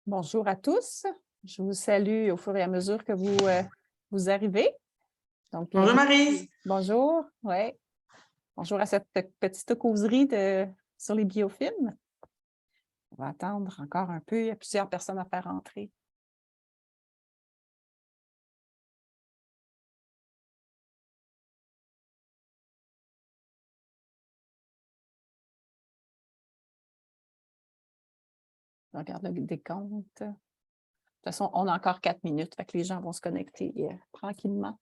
Bonjour à tous. Je vous salue au fur et à mesure que vous arrivez. Donc, Bonjour bienvenue. Marie. Bonjour. Ouais. Bonjour à cette petite causerie sur les biofilms. On va attendre encore un peu. Il y a plusieurs personnes à faire entrer. Je regarde le décompte. De toute façon, on a encore 4 minutes, fait que les gens vont se connecter tranquillement.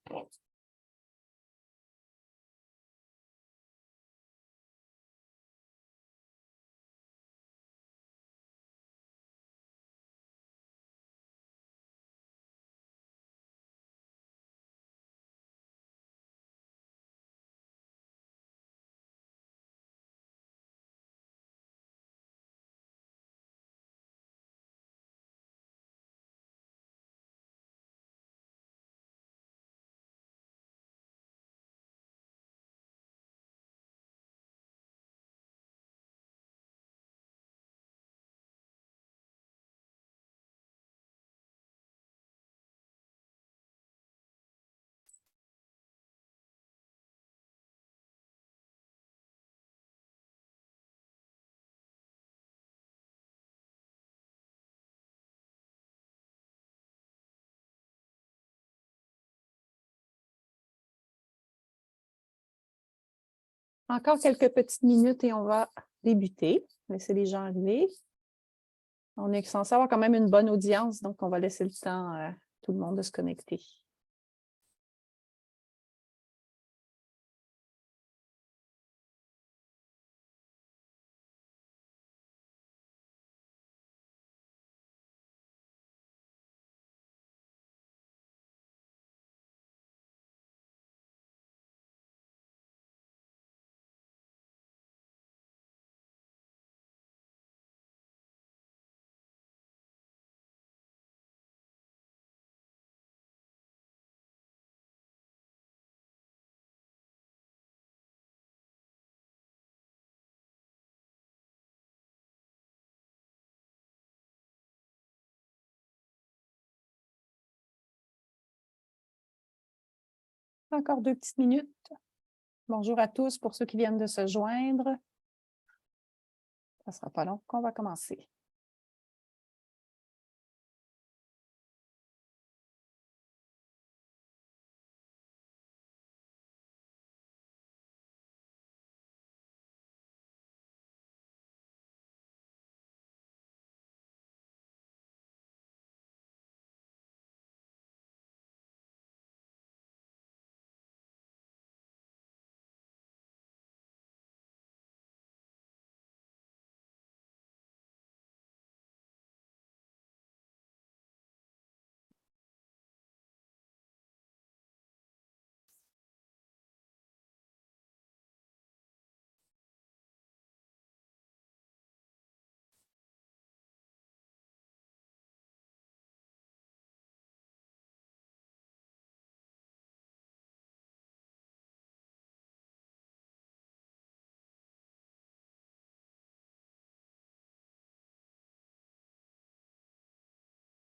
Encore quelques petites minutes et on va débuter. Laisser les gens arriver. On est censé avoir quand même une bonne audience, donc on va laisser le temps à tout le monde de se connecter. Encore 2 petites minutes. Bonjour à tous pour ceux qui viennent de se joindre. Ça ne sera pas long qu'on va commencer.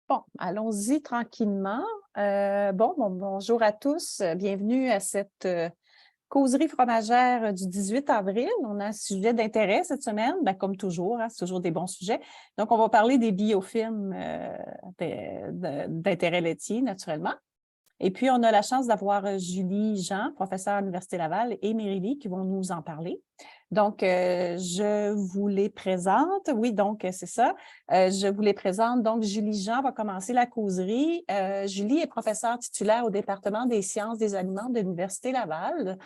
Bon, allons-y tranquillement. Bonjour à tous. Bienvenue à cette causerie fromagère du 18 avril. On a un sujet d'intérêt cette semaine, comme toujours, c'est toujours des bons sujets. Donc, on va parler des biofilms d'intérêt laitier, naturellement. Et puis, on a la chance d'avoir Julie Jean, professeure à l'Université Laval, et Mérélie qui vont nous en parler. Donc, je vous les présente. Oui, donc, c'est ça. Je vous les présente. Donc, Julie Jean va commencer la causerie. Julie est professeure titulaire au département des sciences des aliments de l'Université Laval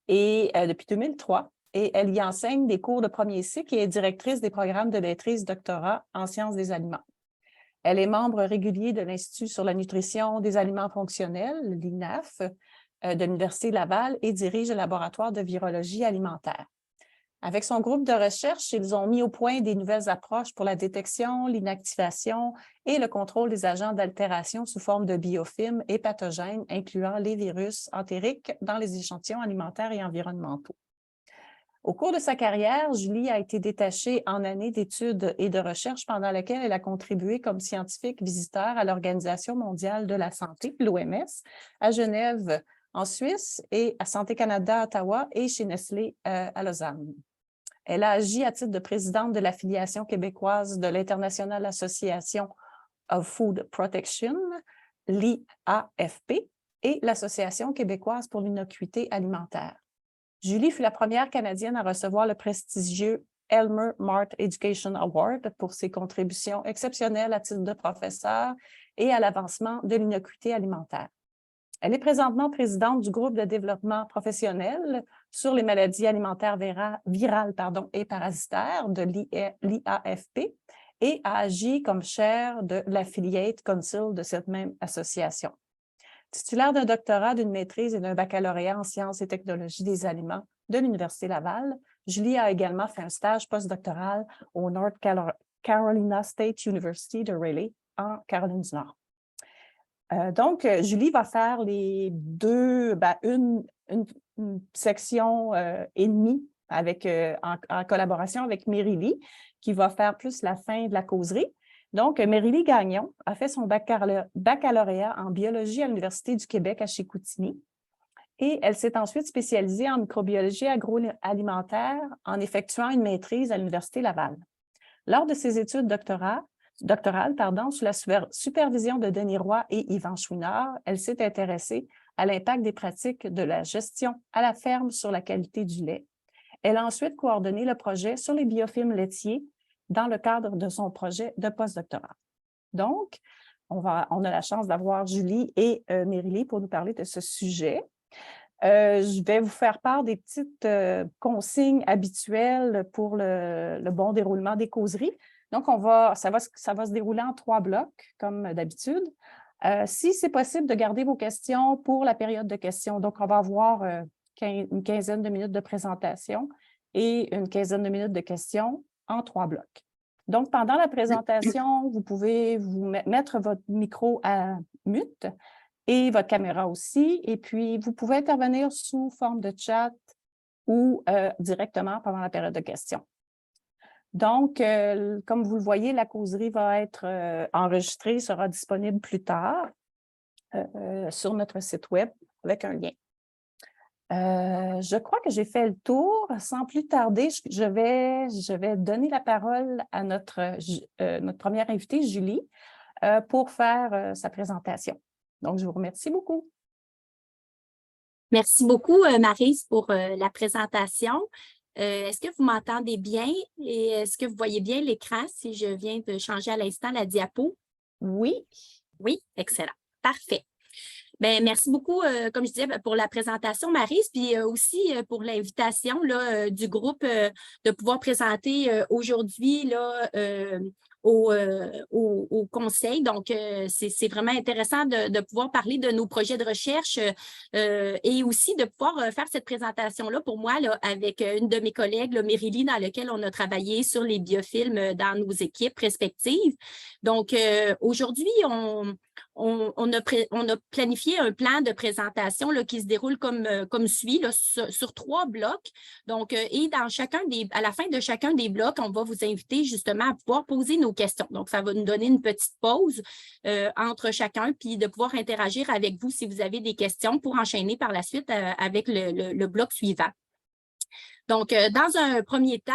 et depuis 2003. Et elle y enseigne des cours de premier cycle et est directrice des programmes de maîtrise doctorat en sciences des aliments. Elle est membre régulier de l'Institut sur la nutrition des aliments fonctionnels, l'INAF, de l'Université Laval et dirige le laboratoire de virologie alimentaire. Avec son groupe de recherche, ils ont mis au point des nouvelles approches pour la détection, l'inactivation et le contrôle des agents d'altération sous forme de biofilms et pathogènes, incluant les virus entériques dans les échantillons alimentaires et environnementaux. Au cours de sa carrière, Julie a été détachée en année d'études et de recherche pendant laquelle elle a contribué comme scientifique visiteur à l'Organisation mondiale de la santé, l'OMS, à Genève, en Suisse, et à Santé Canada à Ottawa et chez Nestlé à Lausanne. Elle a agi à titre de présidente de l'affiliation québécoise de l'International Association of Food Protection, l'IAFP, et l'Association québécoise pour l'innocuité alimentaire. Julie fut la première Canadienne à recevoir le prestigieux Elmer Mart Education Award pour ses contributions exceptionnelles à titre de professeur et à l'avancement de l'innocuité alimentaire. Elle est présentement présidente du groupe de développement professionnel sur les maladies alimentaires virales et parasitaires de l'IAFP et a agi comme chaire de l'Affiliate Council de cette même association. Titulaire d'un doctorat, d'une maîtrise et d'un baccalauréat en sciences et technologies des aliments de l'Université Laval, Julie a également fait un stage postdoctoral au North Carolina State University de Raleigh, en Caroline du Nord. Donc, Julie va faire les deux, une section et demie avec, en collaboration avec Mérylie, qui va faire plus la fin de la causerie. Donc, Mérylie Gagnon a fait son baccalauréat en biologie à l'Université du Québec à Chicoutimi et elle s'est ensuite spécialisée en microbiologie agroalimentaire en effectuant une maîtrise à l'Université Laval. Lors de ses études doctorales, sous la supervision de Denis Roy et Yvan Chouinard, elle s'est intéressée à l'impact des pratiques de la gestion à la ferme sur la qualité du lait. Elle a ensuite coordonné le projet sur les biofilms laitiers dans le cadre de son projet de postdoctorat. Donc, on a la chance d'avoir Julie et Mérylie pour nous parler de ce sujet. Je vais vous faire part des petites consignes habituelles pour le bon déroulement des causeries. Donc, ça va se dérouler en 3 blocs, comme d'habitude. Si c'est possible de garder vos questions pour la période de questions, donc on va avoir une quinzaine de minutes de présentation et une quinzaine de minutes de questions en 3 blocs. Donc, pendant la présentation, vous pouvez mettre votre micro à mute et votre caméra aussi, et puis vous pouvez intervenir sous forme de chat ou directement pendant la période de questions. Donc, comme vous le voyez, la causerie va être enregistrée, sera disponible plus tard sur notre site web avec un lien. Je crois que j'ai fait le tour. Sans plus tarder, je vais donner la parole à notre première invitée, Julie, pour faire sa présentation. Donc, je vous remercie beaucoup. Merci beaucoup, Maryse, pour la présentation. Est-ce que vous m'entendez bien et est-ce que vous voyez bien l'écran si je viens de changer à l'instant la diapo? Oui. Oui, excellent. Parfait. Bien, merci beaucoup, comme je disais, pour la présentation, Maryse, puis aussi pour l'invitation du groupe de pouvoir présenter aujourd'hui au conseil. Donc, c'est vraiment intéressant de pouvoir parler de nos projets de recherche et aussi de pouvoir faire cette présentation-là pour moi avec une de mes collègues, Mérylie, dans laquelle on a travaillé sur les biofilms dans nos équipes respectives. Donc, aujourd'hui, on a planifié un plan de présentation qui se déroule comme suit, sur 3 blocs. Donc, et à la fin de chacun des blocs, on va vous inviter justement à pouvoir poser nos questions. Donc, ça va nous donner une petite pause entre chacun, puis de pouvoir interagir avec vous si vous avez des questions pour enchaîner par la suite avec le bloc suivant. Donc, dans un premier temps,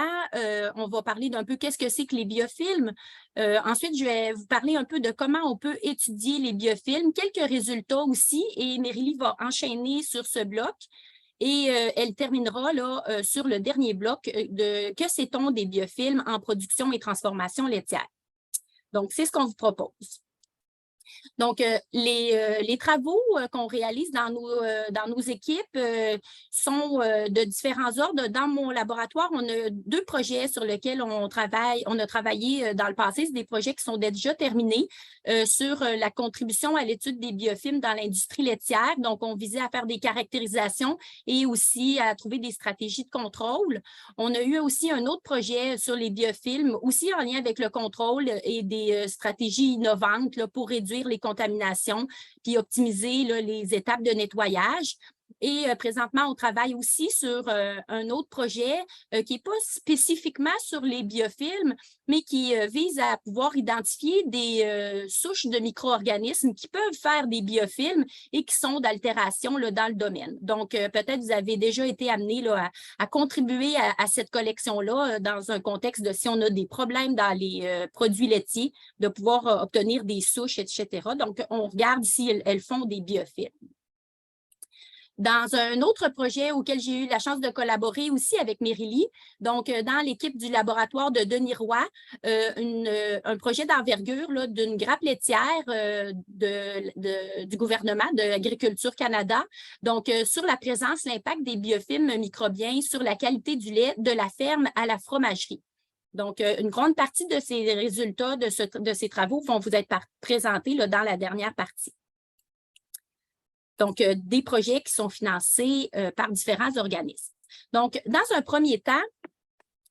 on va parler d'un peu qu'est-ce que c'est que les biofilms. Ensuite, je vais vous parler un peu de comment on peut étudier les biofilms, quelques résultats aussi, et Mérylie va enchaîner sur ce bloc. Et elle terminera sur le dernier bloc de que sait-on des biofilms en production et transformation laitière. Donc, c'est ce qu'on vous propose. Donc, les travaux qu'on réalise dans nos équipes sont de différents ordres. Dans mon laboratoire, on a 2 projets sur lesquels on a travaillé dans le passé. C'est des projets qui sont déjà terminés sur la contribution à l'étude des biofilms dans l'industrie laitière. Donc, on visait à faire des caractérisations et aussi à trouver des stratégies de contrôle. On a eu aussi un autre projet sur les biofilms, aussi en lien avec le contrôle et des stratégies innovantes pour réduire les contaminations puis optimiser les étapes de nettoyage. Et présentement, on travaille aussi sur un autre projet qui n'est pas spécifiquement sur les biofilms, mais qui vise à pouvoir identifier des souches de micro-organismes qui peuvent faire des biofilms et qui sont d'altération dans le domaine. Donc, peut-être vous avez déjà été amené là, à contribuer à cette collection-là dans un contexte de si on a des problèmes dans les produits laitiers, de pouvoir obtenir des souches, etc. Donc, on regarde si elles font des biofilms. Dans un autre projet auquel j'ai eu la chance de collaborer aussi avec Merrilie, donc dans l'équipe du laboratoire de Denis Roy, un projet d'envergure d'une grappe laitière du gouvernement de l'Agriculture Canada, donc sur la présence, l'impact des biofilms microbiens sur la qualité du lait de la ferme à la fromagerie. Donc, une grande partie de ces résultats de ces travaux vont vous être présentés dans la dernière partie. Donc, des projets qui sont financés par différents organismes. Donc, dans un premier temps,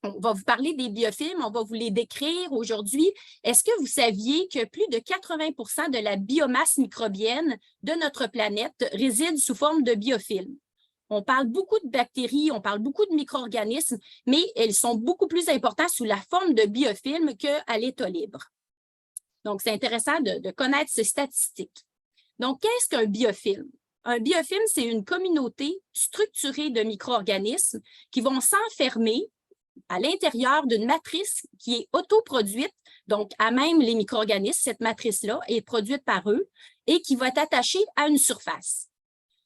on va vous parler des biofilms, on va vous les décrire aujourd'hui. Est-ce que vous saviez que plus de 80% de la biomasse microbienne de notre planète réside sous forme de biofilms? On parle beaucoup de bactéries, on parle beaucoup de micro-organismes, mais elles sont beaucoup plus importantes sous la forme de biofilms qu'à l'état libre. Donc, c'est intéressant de connaître ces statistiques. Donc, qu'est-ce qu'un biofilm? Un biofilm, c'est une communauté structurée de micro-organismes qui vont s'enfermer à l'intérieur d'une matrice qui est autoproduite, donc à même les micro-organismes, cette matrice-là est produite par eux et qui va être attachée à une surface.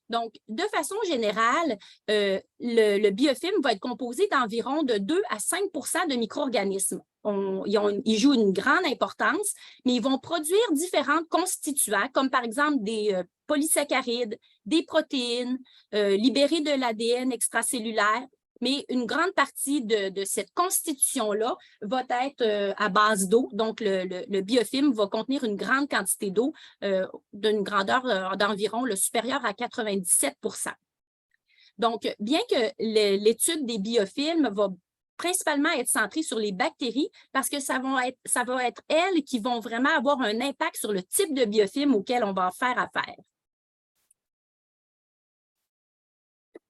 Donc, de façon générale, le biofilm va être composé d'environ de 2 à 5 de micro-organismes. Ils jouent une grande importance, mais ils vont produire différents constituants, comme par exemple des polysaccharides, des protéines, libérer de l'ADN extracellulaire. Mais une grande partie de cette constitution-là va être à base d'eau. Donc, le biofilm va contenir une grande quantité d'eau d'une grandeur d'environ supérieure à 97 %. Donc, bien que l'étude des biofilms va principalement être centrée sur les bactéries, parce que ça va être elles qui vont vraiment avoir un impact sur le type de biofilm auquel on va faire affaire.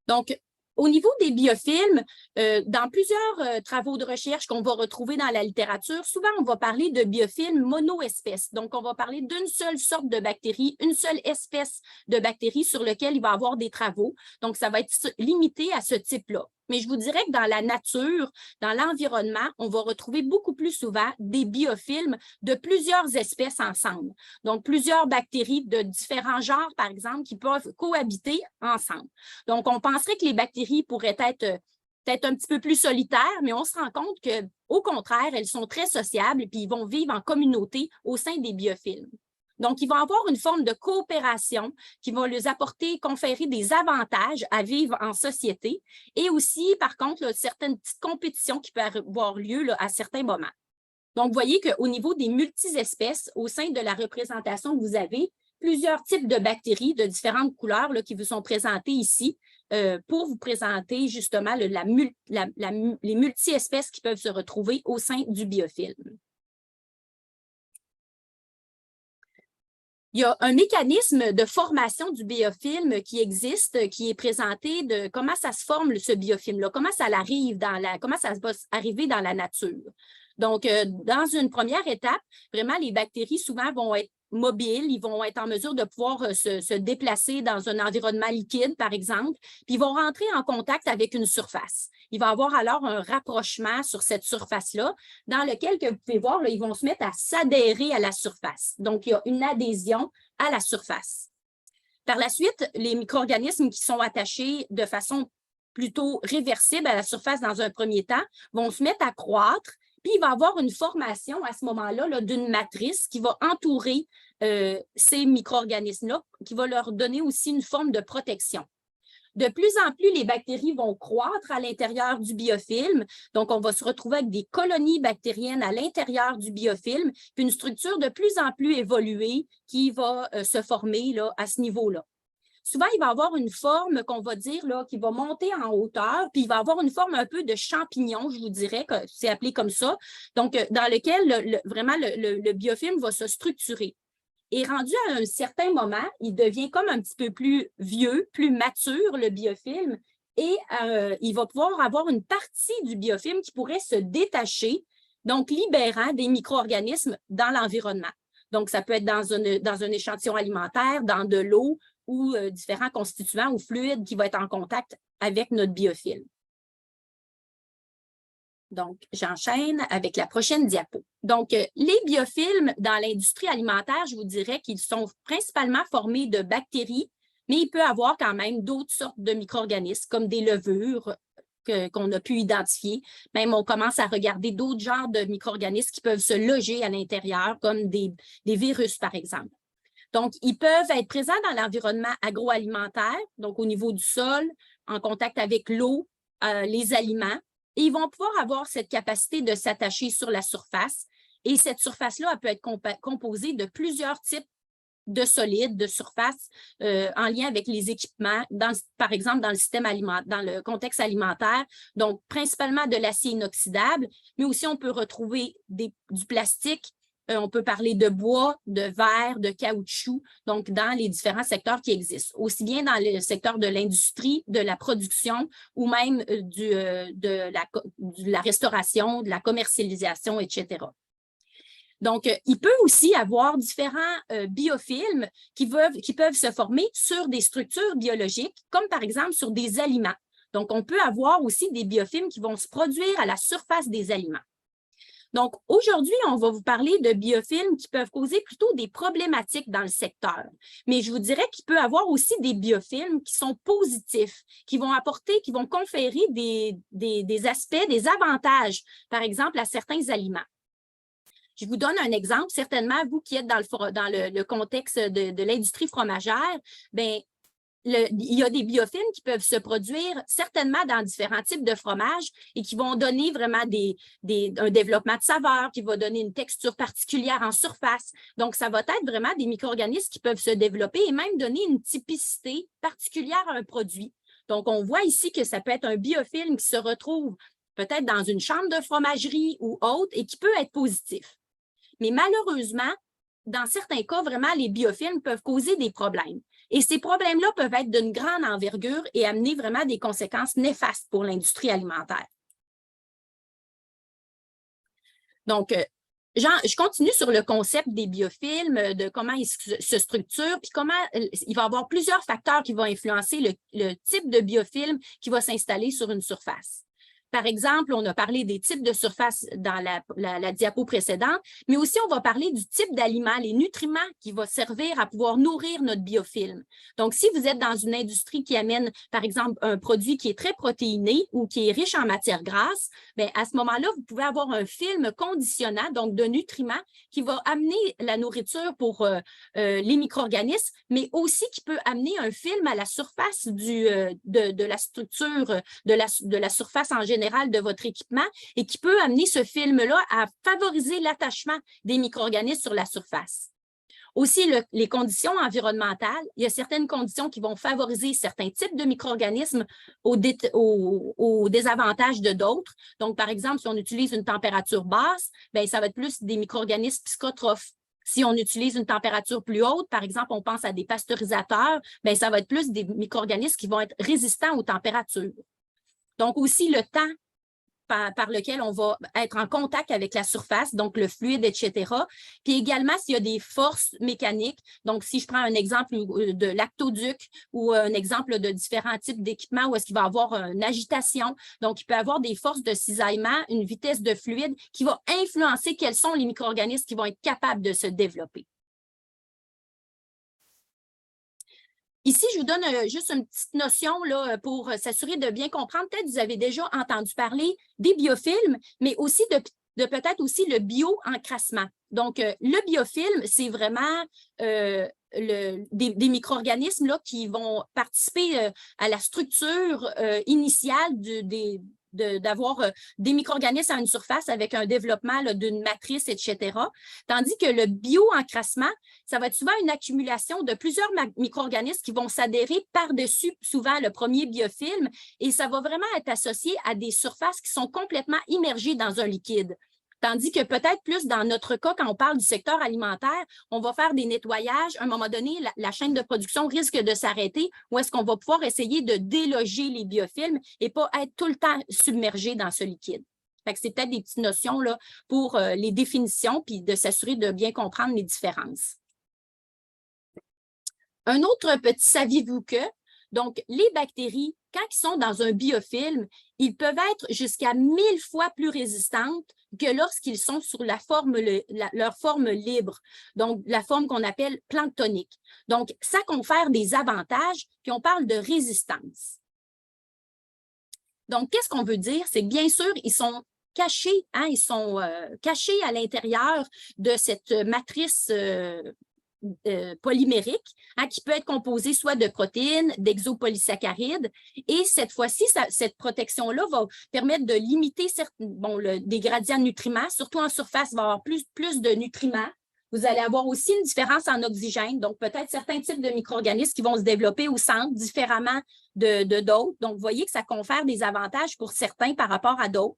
Donc, au niveau des biofilms, dans plusieurs travaux de recherche qu'on va retrouver dans la littérature, souvent on va parler de biofilms monoespèces. Donc, on va parler d'une seule sorte de bactérie, une seule espèce de bactérie sur laquelle il va y avoir des travaux. Donc, ça va être limité à ce type-là. Mais je vous dirais que dans la nature, dans l'environnement, on va retrouver beaucoup plus souvent des biofilms de plusieurs espèces ensemble. Donc, plusieurs bactéries de différents genres, par exemple, qui peuvent cohabiter ensemble. Donc, on penserait que les bactéries pourraient être peut-être un petit peu plus solitaires, mais on se rend compte qu'au contraire, elles sont très sociables et puis ils vont vivre en communauté au sein des biofilms. Donc, ils vont avoir une forme de coopération qui va leur conférer des avantages à vivre en société et aussi, par contre, certaines petites compétitions qui peuvent avoir lieu à certains moments. Donc, vous voyez qu'au niveau des multi-espèces, au sein de la représentation que vous avez, plusieurs types de bactéries de différentes couleurs qui vous sont présentées ici pour vous présenter justement les multi-espèces qui peuvent se retrouver au sein du biofilm. Il y a un mécanisme de formation du biofilm qui existe, qui est présenté de comment ça se forme ce biofilm-là, comment ça arrive comment ça va arriver dans la nature. Donc, dans une première étape, vraiment, les bactéries souvent vont être mobiles, ils vont être en mesure de pouvoir se déplacer dans un environnement liquide, par exemple, puis ils vont rentrer en contact avec une surface. Il va y avoir alors un rapprochement sur cette surface-là, dans lequel, que vous pouvez voir, là, ils vont se mettre à s'adhérer à la surface. Donc, il y a une adhésion à la surface. Par la suite, les micro-organismes qui sont attachés de façon plutôt réversible à la surface dans un premier temps vont se mettre à croître. Puis, il va y avoir une formation à ce moment-là d'une matrice qui va entourer ces micro-organismes-là, qui va leur donner aussi une forme de protection. De plus en plus, les bactéries vont croître à l'intérieur du biofilm. Donc, on va se retrouver avec des colonies bactériennes à l'intérieur du biofilm, puis une structure de plus en plus évoluée qui va se former à ce niveau-là. Souvent, il va avoir une forme qu'on va dire qui va monter en hauteur, puis il va avoir une forme un peu de champignon, je vous dirais, que c'est appelé comme ça, donc dans lequel vraiment le biofilm va se structurer. Et rendu à un certain moment, il devient comme un petit peu plus vieux, plus mature, le biofilm, et il va pouvoir avoir une partie du biofilm qui pourrait se détacher, donc libérant des micro-organismes dans l'environnement. Donc, ça peut être dans un échantillon alimentaire, dans de l'eau ou différents constituants ou fluides qui vont être en contact avec notre biofilm. Donc, j'enchaîne avec la prochaine diapo. Donc, les biofilms dans l'industrie alimentaire, je vous dirais qu'ils sont principalement formés de bactéries, mais il peut y avoir quand même d'autres sortes de micro-organismes, comme des levures qu'on a pu identifier. Même, on commence à regarder d'autres genres de micro-organismes qui peuvent se loger à l'intérieur, comme des virus, par exemple. Donc, ils peuvent être présents dans l'environnement agroalimentaire, donc au niveau du sol, en contact avec l'eau, les aliments. Et ils vont pouvoir avoir cette capacité de s'attacher sur la surface. Et cette surface-là, elle peut être composée de plusieurs types de solides, de surfaces en lien avec les équipements, par exemple dans le système dans le contexte alimentaire, donc principalement de l'acier inoxydable, mais aussi on peut retrouver du plastique, on peut parler de bois, de verre, de caoutchouc, donc dans les différents secteurs qui existent, aussi bien dans le secteur de l'industrie, de la production ou même de la restauration, de la commercialisation, etc. Donc, il peut aussi avoir différents biofilms qui peuvent se former sur des structures biologiques, comme par exemple sur des aliments. Donc, on peut avoir aussi des biofilms qui vont se produire à la surface des aliments. Donc, aujourd'hui, on va vous parler de biofilms qui peuvent causer plutôt des problématiques dans le secteur. Mais je vous dirais qu'il peut y avoir aussi des biofilms qui sont positifs, qui vont conférer des aspects, des avantages, par exemple, à certains aliments. Je vous donne un exemple. Certainement, vous qui êtes dans le contexte de l'industrie fromagère, bien, il y a des biofilms qui peuvent se produire certainement dans différents types de fromages et qui vont donner vraiment un développement de saveur, qui va donner une texture particulière en surface. Donc, ça va être vraiment des micro-organismes qui peuvent se développer et même donner une typicité particulière à un produit. Donc, on voit ici que ça peut être un biofilm qui se retrouve peut-être dans une chambre de fromagerie ou autre et qui peut être positif. Mais malheureusement, dans certains cas, vraiment, les biofilms peuvent causer des problèmes. Et ces problèmes-là peuvent être d'une grande envergure et amener vraiment des conséquences néfastes pour l'industrie alimentaire. Donc, je continue sur le concept des biofilms, de comment ils se structurent, puis comment il va y avoir plusieurs facteurs qui vont influencer le type de biofilm qui va s'installer sur une surface. Par exemple, on a parlé des types de surfaces dans la diapo précédente, mais aussi on va parler du type d'aliments, les nutriments qui vont servir à pouvoir nourrir notre biofilm. Donc, si vous êtes dans une industrie qui amène, par exemple, un produit qui est très protéiné ou qui est riche en matières grasses, bien, à ce moment-là, vous pouvez avoir un film conditionnant, donc de nutriments, qui va amener la nourriture pour les micro-organismes, mais aussi qui peut amener un film à la surface de la structure, de la surface en général de votre équipement et qui peut amener ce film-là à favoriser l'attachement des micro-organismes sur la surface. Aussi, les conditions environnementales, il y a certaines conditions qui vont favoriser certains types de micro-organismes au désavantage de d'autres. Donc, par exemple, si on utilise une température basse, bien, ça va être plus des micro-organismes psychotrophes. Si on utilise une température plus haute, par exemple, on pense à des pasteurisateurs, bien, ça va être plus des micro-organismes qui vont être résistants aux températures. Donc, aussi le temps par lequel on va être en contact avec la surface, donc le fluide, etc. Puis également, s'il y a des forces mécaniques, donc si je prends un exemple de lactoduc ou un exemple de différents types d'équipements où est-ce qu'il va y avoir une agitation, donc il peut y avoir des forces de cisaillement, une vitesse de fluide qui va influencer quels sont les micro-organismes qui vont être capables de se développer. Ici, je vous donne juste une petite notion là, pour s'assurer de bien comprendre. Peut-être que vous avez déjà entendu parler des biofilms, mais aussi de peut-être aussi le bio-encrassement. Donc, le biofilm, c'est vraiment des micro-organismes là, qui vont participer à la structure initiale d'avoir des micro-organismes à une surface avec un développement d'une matrice, etc. Tandis que le bio-encrassement, ça va être souvent une accumulation de plusieurs micro-organismes qui vont s'adhérer par-dessus souvent le premier biofilm et ça va vraiment être associé à des surfaces qui sont complètement immergées dans un liquide. Tandis que peut-être plus dans notre cas, quand on parle du secteur alimentaire, on va faire des nettoyages. À un moment donné, la chaîne de production risque de s'arrêter ou est-ce qu'on va pouvoir essayer de déloger les biofilms et pas être tout le temps submergé dans ce liquide. C'est peut-être des petites notions là, pour les définitions puis de s'assurer de bien comprendre les différences. Un autre petit saviez-vous que? Donc, les bactéries, quand ils sont dans un biofilm, ils peuvent être jusqu'à 1000 fois plus résistantes que lorsqu'ils sont sur leur forme libre, donc la forme qu'on appelle planctonique. Donc, ça confère des avantages, puis on parle de résistance. Donc, qu'est-ce qu'on veut dire? C'est que bien sûr, ils sont cachés, hein, ils sont cachés à l'intérieur de cette matrice polymérique, hein, qui peut être composée soit de protéines, d'exopolysaccharides. Et cette fois-ci, cette protection-là va permettre de limiter des gradients de nutriments, surtout en surface, il va y avoir plus de nutriments. Vous allez avoir aussi une différence en oxygène, donc peut-être certains types de micro-organismes qui vont se développer au centre différemment de d'autres. Donc, vous voyez que ça confère des avantages pour certains par rapport à d'autres.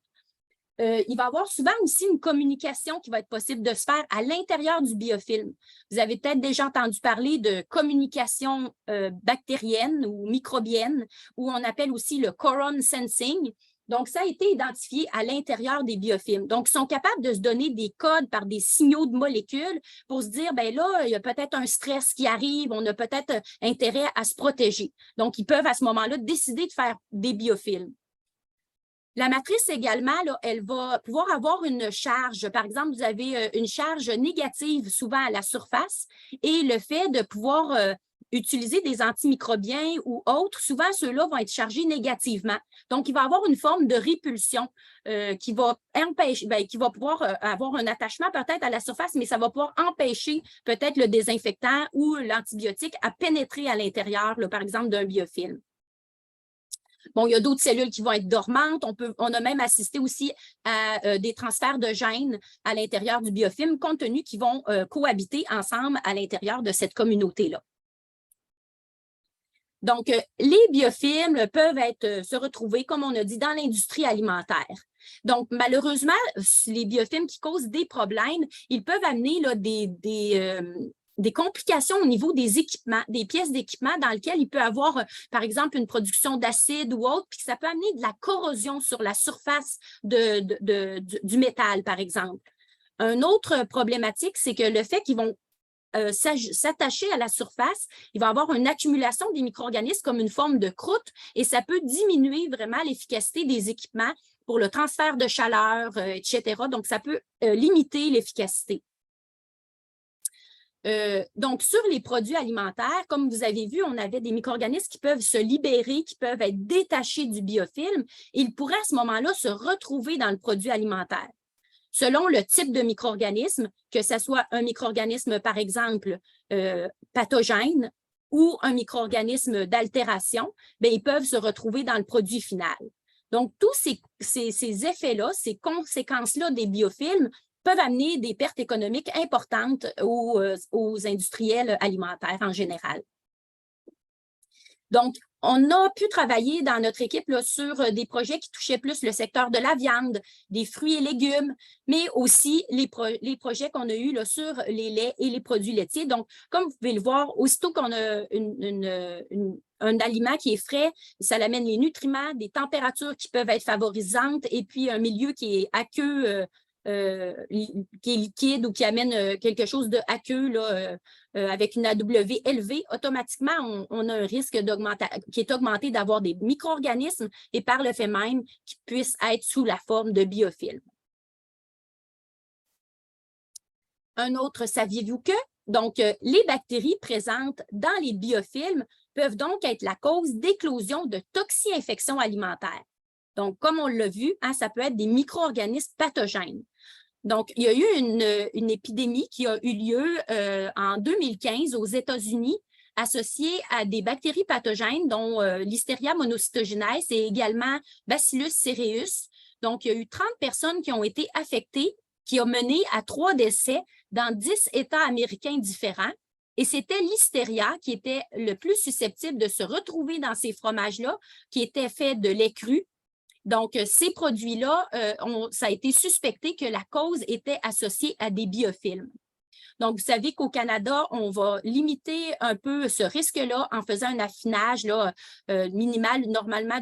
Il va y avoir souvent aussi une communication qui va être possible de se faire à l'intérieur du biofilm. Vous avez peut-être déjà entendu parler de communication bactérienne ou microbienne, ou on appelle aussi le coron sensing. Donc, ça a été identifié à l'intérieur des biofilms. Donc, ils sont capables de se donner des codes par des signaux de molécules pour se dire, bien là, il y a peut-être un stress qui arrive, on a peut-être intérêt à se protéger. Donc, ils peuvent à ce moment-là décider de faire des biofilms. La matrice également, là, elle va pouvoir avoir une charge. Par exemple, vous avez une charge négative souvent à la surface et le fait de pouvoir utiliser des antimicrobiens ou autres, souvent ceux-là vont être chargés négativement. Donc, il va avoir une forme de répulsion qui va empêcher, qui va pouvoir avoir un attachement peut-être à la surface, mais ça va pouvoir empêcher peut-être le désinfectant ou l'antibiotique à pénétrer à l'intérieur, par exemple, d'un biofilm. Bon, il y a d'autres cellules qui vont être dormantes. On a même assisté aussi à des transferts de gènes à l'intérieur du biofilm, compte tenu qu'ils vont cohabiter ensemble à l'intérieur de cette communauté-là. Donc, les biofilms peuvent se retrouver, comme on a dit, dans l'industrie alimentaire. Donc, malheureusement, les biofilms qui causent des problèmes, ils peuvent amener là, des complications au niveau des équipements, des pièces d'équipement dans lesquelles il peut avoir, par exemple, une production d'acide ou autre, puis ça peut amener de la corrosion sur la surface du métal, par exemple. Une autre problématique, c'est que le fait qu'ils vont s'attacher à la surface, il va y avoir une accumulation des micro-organismes comme une forme de croûte et ça peut diminuer vraiment l'efficacité des équipements pour le transfert de chaleur, etc. Donc, ça peut limiter l'efficacité. Donc, sur les produits alimentaires, comme vous avez vu, on avait des micro-organismes qui peuvent se libérer, qui peuvent être détachés du biofilm. Ils pourraient à ce moment-là se retrouver dans le produit alimentaire. Selon le type de micro-organisme, que ce soit un micro-organisme, par exemple, pathogène ou un micro-organisme d'altération, ils peuvent se retrouver dans le produit final. Donc, tous ces effets-là, ces conséquences-là des biofilms peuvent amener des pertes économiques importantes aux industriels alimentaires en général. Donc, on a pu travailler dans notre équipe là, sur des projets qui touchaient plus le secteur de la viande, des fruits et légumes, mais aussi les projets qu'on a eus là, sur les laits et les produits laitiers. Donc, comme vous pouvez le voir, aussitôt qu'on a un aliment qui est frais, ça amène les nutriments, des températures qui peuvent être favorisantes et puis un milieu qui est aqueux, qui est liquide ou qui amène quelque chose de aqueux là, avec une AW élevée, automatiquement, on a un risque qui est augmenté d'avoir des micro-organismes et par le fait même qui puissent être sous la forme de biofilms. Un autre, saviez-vous que? Donc, les bactéries présentes dans les biofilms peuvent donc être la cause d'éclosion de toxi-infections alimentaires. Donc, comme on l'a vu, hein, ça peut être des micro-organismes pathogènes. Donc, il y a eu une épidémie qui a eu lieu en 2015 aux États-Unis associée à des bactéries pathogènes, dont Listeria monocytogenes et également Bacillus cereus. Donc, il y a eu 30 personnes qui ont été affectées, qui ont mené à 3 décès dans 10 États américains différents. Et c'était Listeria qui était le plus susceptible de se retrouver dans ces fromages-là, qui étaient faits de lait cru. Donc, ces produits-là, ça a été suspecté que la cause était associée à des biofilms. Donc, vous savez qu'au Canada, on va limiter un peu ce risque-là en faisant un affinage là, minimal, normalement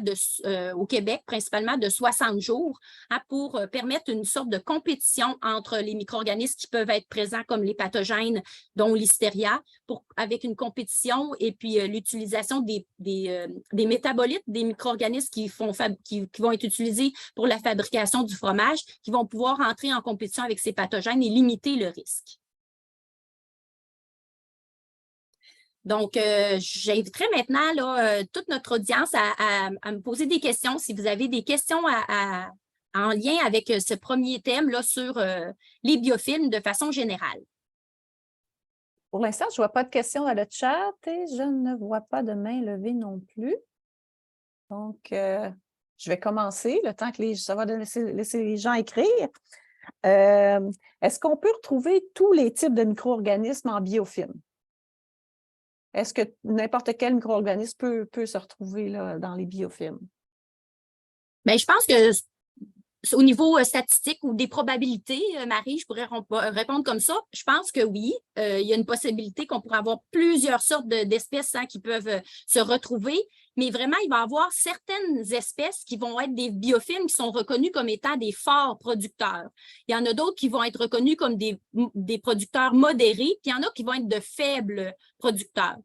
au Québec, principalement de 60 jours, hein, pour permettre une sorte de compétition entre les micro-organismes qui peuvent être présents comme les pathogènes, dont l'Listeria, avec une compétition et puis l'utilisation des métabolites des micro-organismes qui vont être utilisés pour la fabrication du fromage, qui vont pouvoir entrer en compétition avec ces pathogènes et limiter le risque. Donc, j'inviterai maintenant là, toute notre audience à me poser des questions. Si vous avez des questions en lien avec ce premier thème là, sur les biofilms de façon générale. Pour l'instant, je ne vois pas de questions dans le chat et je ne vois pas de main levée non plus. Donc, je vais commencer le temps que ça va laisser les gens écrire. Est-ce qu'on peut retrouver tous les types de micro-organismes en biofilm? Est-ce que n'importe quel micro-organisme peut se retrouver là, dans les biofilms? Bien, je pense que au niveau statistique ou des probabilités, Marie, je pourrais répondre comme ça. Je pense que oui, il y a une possibilité qu'on pourrait avoir plusieurs sortes d'espèces hein, qui peuvent se retrouver, mais vraiment, il va y avoir certaines espèces qui vont être des biofilms qui sont reconnus comme étant des forts producteurs. Il y en a d'autres qui vont être reconnus comme des producteurs modérés, puis il y en a qui vont être de faibles producteurs.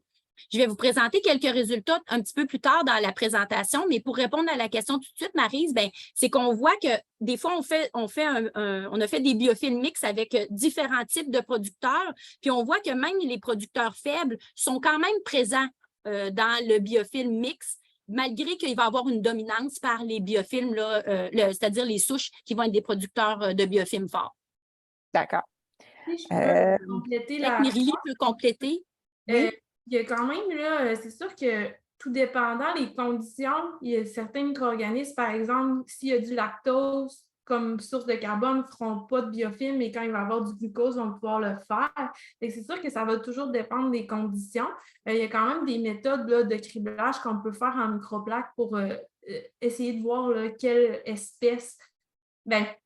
Je vais vous présenter quelques résultats un petit peu plus tard dans la présentation, mais pour répondre à la question tout de suite, Maryse, c'est qu'on voit que des fois, on a fait des biofilms mixtes avec différents types de producteurs, puis on voit que même les producteurs faibles sont quand même présents dans le biofilm mix, malgré qu'il va y avoir une dominance par les biofilms, c'est-à-dire les souches qui vont être des producteurs de biofilms forts. D'accord. Si je peux compléter Marie peut compléter. Oui. Il y a quand même, là, c'est sûr que tout dépendant des conditions, il y a certains micro-organismes, par exemple, s'il y a du lactose comme source de carbone, ne feront pas de biofilm, mais quand il va y avoir du glucose, ils vont pouvoir le faire. Et c'est sûr que ça va toujours dépendre des conditions. Il y a quand même des méthodes là, de criblage qu'on peut faire en microplaques pour essayer de voir là, quelle espèce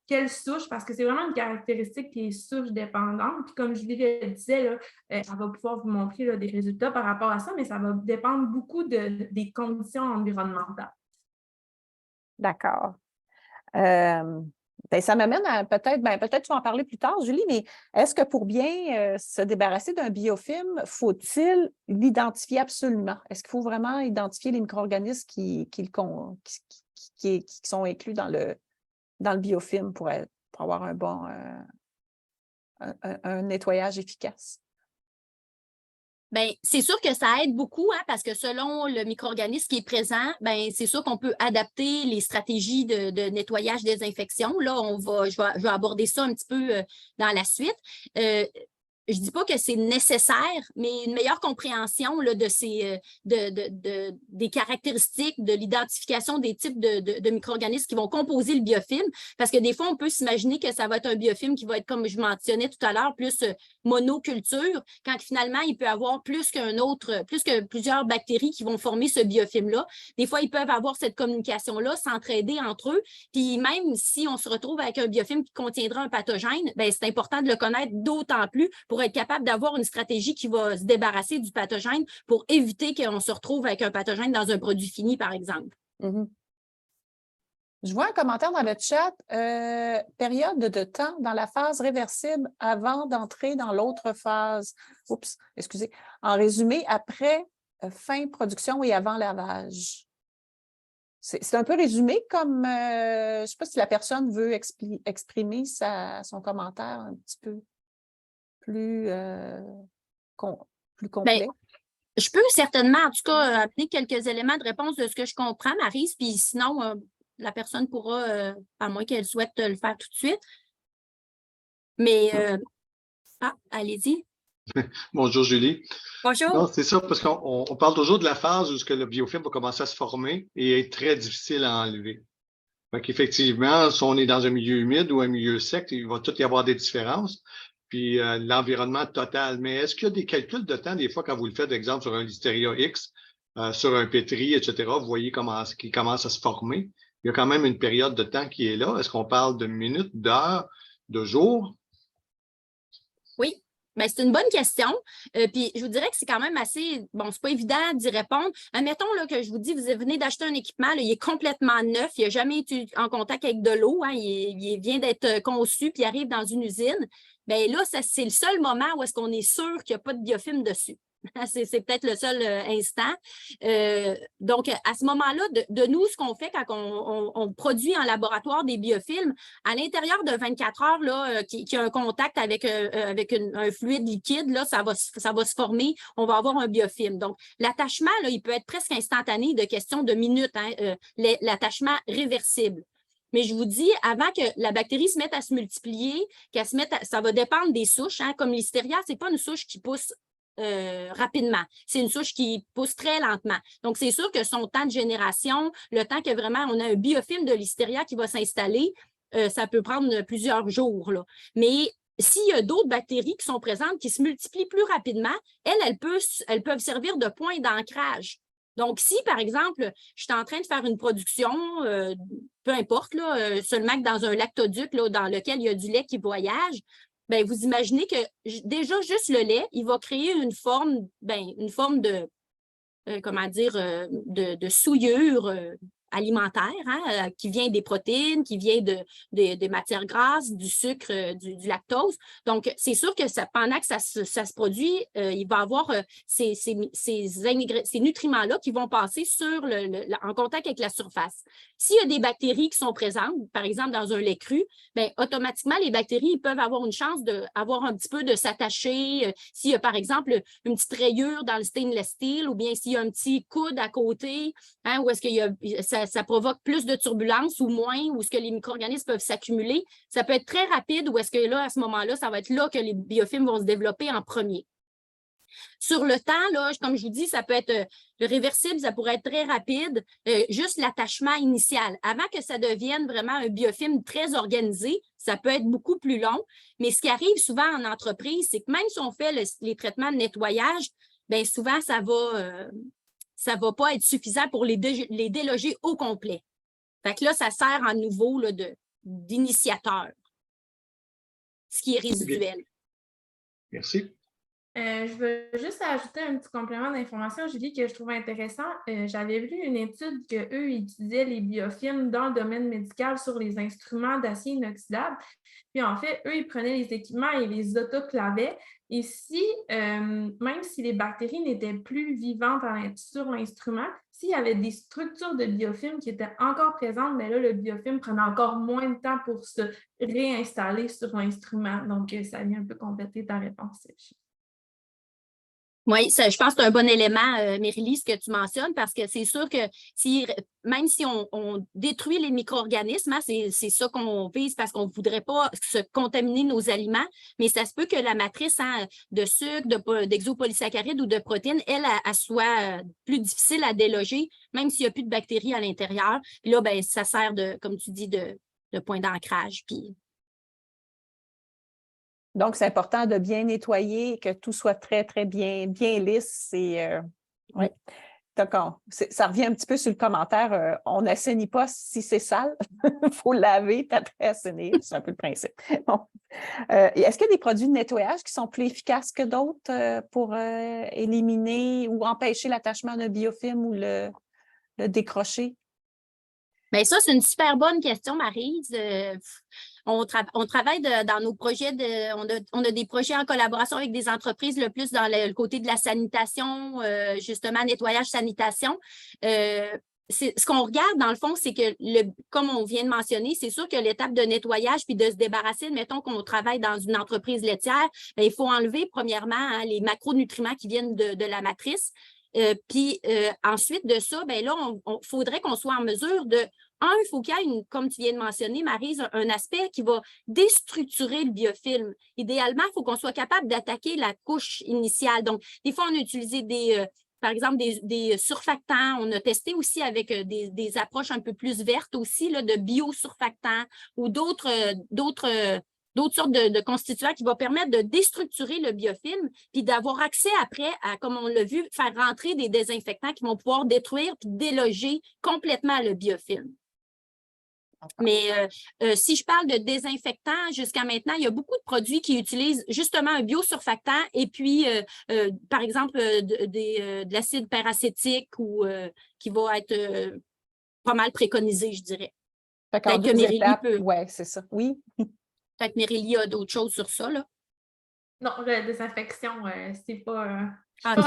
quelle souche, parce que c'est vraiment une caractéristique qui est souche dépendante. Puis comme je le disais, là, ça va pouvoir vous montrer là, des résultats par rapport à ça, mais ça va dépendre beaucoup des conditions environnementales. D'accord. Ça m'amène à peut-être tu vas en parler plus tard, Julie, mais est-ce que pour bien se débarrasser d'un biofilm, faut-il l'identifier absolument? Est-ce qu'il faut vraiment identifier les micro-organismes qui sont inclus dans le biofilm pour avoir un bon un nettoyage efficace? Bien, c'est sûr que ça aide beaucoup hein, parce que selon le micro-organisme qui est présent, c'est sûr qu'on peut adapter les stratégies de nettoyage, désinfection. Là, je vais aborder ça un petit peu dans la suite. Je ne dis pas que c'est nécessaire, mais une meilleure compréhension là, des caractéristiques, de l'identification des types de micro-organismes qui vont composer le biofilm. Parce que des fois, on peut s'imaginer que ça va être un biofilm qui va être, comme je mentionnais tout à l'heure, plus monoculture, quand finalement, il peut y avoir plus que plusieurs bactéries qui vont former ce biofilm-là. Des fois, ils peuvent avoir cette communication-là, s'entraider entre eux. Puis même si on se retrouve avec un biofilm qui contiendra un pathogène, c'est important de le connaître d'autant plus pour être capable d'avoir une stratégie qui va se débarrasser du pathogène pour éviter qu'on se retrouve avec un pathogène dans un produit fini, par exemple. Mm-hmm. Je vois un commentaire dans le chat. Période de temps dans la phase réversible avant d'entrer dans l'autre phase. Oups, excusez. En résumé, après fin production et avant lavage. C'est un peu résumé comme, je ne sais pas si la personne veut exprimer son commentaire un petit peu plus complet. Je peux certainement, en tout cas, amener quelques éléments de réponse de ce que je comprends, Maryse, puis sinon, la personne pourra, à moins qu'elle souhaite le faire tout de suite. Mais, allez-y. Bonjour, Julie. Bonjour. Non, c'est ça, parce qu'on parle toujours de la phase où le biofilm va commencer à se former et être très difficile à enlever. Donc, effectivement, si on est dans un milieu humide ou un milieu sec, il va tout y avoir des différences. Puis l'environnement total. Mais est-ce qu'il y a des calculs de temps, des fois, quand vous le faites, par exemple, sur un Listeria X, sur un pétri, etc., vous voyez qu'il commence à se former. il y a quand même une période de temps qui est là. Est-ce qu'on parle de minutes, d'heures, de jours? Oui. Bien, c'est une bonne question. Puis je vous dirais que c'est quand même assez, bon, c'est pas évident d'y répondre. Admettons là, que je vous dis, vous venez d'acheter un équipement, là, il est complètement neuf, il n'a jamais été en contact avec de l'eau, hein, il vient d'être conçu, puis il arrive dans une usine. Bien là, c'est le seul moment où est-ce qu'on est sûr qu'il n'y a pas de biofilm dessus. C'est peut-être le seul instant. Donc, à ce moment-là, de nous, ce qu'on fait quand on produit en laboratoire des biofilms, à l'intérieur de 24 heures, là, qui a un contact avec un fluide liquide, là, ça va se former, on va avoir un biofilm. Donc, l'attachement, là, il peut être presque instantané de question de minutes, hein, l'attachement réversible. Mais je vous dis, avant que la bactérie se mette à se multiplier, ça va dépendre des souches. Hein, comme l'Listeria, ce n'est pas une souche qui pousse rapidement. C'est une souche qui pousse très lentement. Donc, c'est sûr que son temps de génération, le temps que vraiment on a un biofilm de Listeria qui va s'installer, ça peut prendre plusieurs jours. Là. Mais s'il y a d'autres bactéries qui sont présentes, qui se multiplient plus rapidement, elles peuvent servir de point d'ancrage. Donc, si, par exemple, je suis en train de faire une production, peu importe, là, seulement que dans un lactoduc là, dans lequel il y a du lait qui voyage, bien, vous imaginez que déjà, juste le lait, il va créer une forme de, de souillure alimentaire, hein, qui vient des protéines, qui vient des matières grasses, du sucre, du lactose. Donc, c'est sûr que pendant que ça se produit, il va y avoir ces nutriments-là qui vont passer en contact avec la surface. S'il y a des bactéries qui sont présentes, par exemple dans un lait cru, bien, automatiquement, les bactéries peuvent avoir une chance d'avoir un petit peu de s'attacher. S'il y a, par exemple, une petite rayure dans le stainless steel ou bien s'il y a un petit coude à côté, hein, où est-ce qu'il y a ça provoque plus de turbulences ou moins, où est-ce que les micro-organismes peuvent s'accumuler. Ça peut être très rapide ou est-ce que là, à ce moment-là, ça va être là que les biofilms vont se développer en premier. Sur le temps, là, comme je vous dis, ça peut être réversible, ça pourrait être très rapide, juste l'attachement initial. Avant que ça devienne vraiment un biofilm très organisé, ça peut être beaucoup plus long. Mais ce qui arrive souvent en entreprise, c'est que même si on fait les traitements de nettoyage, bien souvent, ça va pas être suffisant pour les déloger au complet. Fait que là, ça sert à nouveau là, d'initiateur, ce qui est résiduel. Okay. Merci. Je veux juste ajouter un petit complément d'information, Julie, que je trouve intéressant. J'avais vu une étude qu'eux utilisaient les biofilms dans le domaine médical sur les instruments d'acier inoxydable. Puis en fait, eux, ils prenaient les équipements et les autoclavaient. Et même si les bactéries n'étaient plus vivantes sur l'instrument, s'il y avait des structures de biofilm qui étaient encore présentes, bien là, le biofilm prenait encore moins de temps pour se réinstaller sur l'instrument. Donc, ça vient un peu compléter ta réponse. Oui, je pense que c'est un bon élément, Mérylie, ce que tu mentionnes, parce que c'est sûr que même si on détruit les micro-organismes, hein, c'est ça qu'on vise parce qu'on ne voudrait pas se contaminer nos aliments, mais ça se peut que la matrice hein, de sucre, d'exopolysaccharides ou de protéines, elle soit plus difficile à déloger, même s'il n'y a plus de bactéries à l'intérieur. Puis là, ben, ça sert comme tu dis, de point d'ancrage. Puis donc, c'est important de bien nettoyer, que tout soit très, très bien lisse. Oui. D'accord. Ça revient un petit peu sur le commentaire. On n'assainit pas si c'est sale. Il faut laver, puis après assainir. C'est un peu le principe. Bon. Est-ce qu'il y a des produits de nettoyage qui sont plus efficaces que d'autres pour éliminer ou empêcher l'attachement d'un biofilm ou le décrocher? Bien, ça, c'est une super bonne question, Maryse. On travaille dans nos projets, on a des projets en collaboration avec des entreprises, le plus dans le côté de la sanitation, justement, nettoyage, sanitation. Ce qu'on regarde, dans le fond, c'est que, comme on vient de mentionner, c'est sûr que l'étape de nettoyage puis de se débarrasser, mettons qu'on travaille dans une entreprise laitière, bien, il faut enlever, premièrement, hein, les macronutriments qui viennent de la matrice. Ensuite de ça, ben là, il faudrait qu'on soit en mesure il faut qu'il y ait, comme tu viens de mentionner, Maryse, un aspect qui va déstructurer le biofilm. Idéalement, il faut qu'on soit capable d'attaquer la couche initiale. Donc, des fois, on a utilisé par exemple, des surfactants. On a testé aussi avec des approches un peu plus vertes aussi, là, de biosurfactants ou d'autres sortes de constituants qui vont permettre de déstructurer le biofilm puis d'avoir accès après à, comme on l'a vu, faire rentrer des désinfectants qui vont pouvoir détruire puis déloger complètement le biofilm. Mais si je parle de désinfectant, jusqu'à maintenant, il y a beaucoup de produits qui utilisent justement un biosurfactant et puis, par exemple, de l'acide peracétique ou qui va être pas mal préconisé, je dirais. Peut-être que Mérélie peut. Oui, c'est ça. Oui. Peut-être Mérélie a d'autres choses sur ça, là. Non, la désinfection, c'est pas. OK.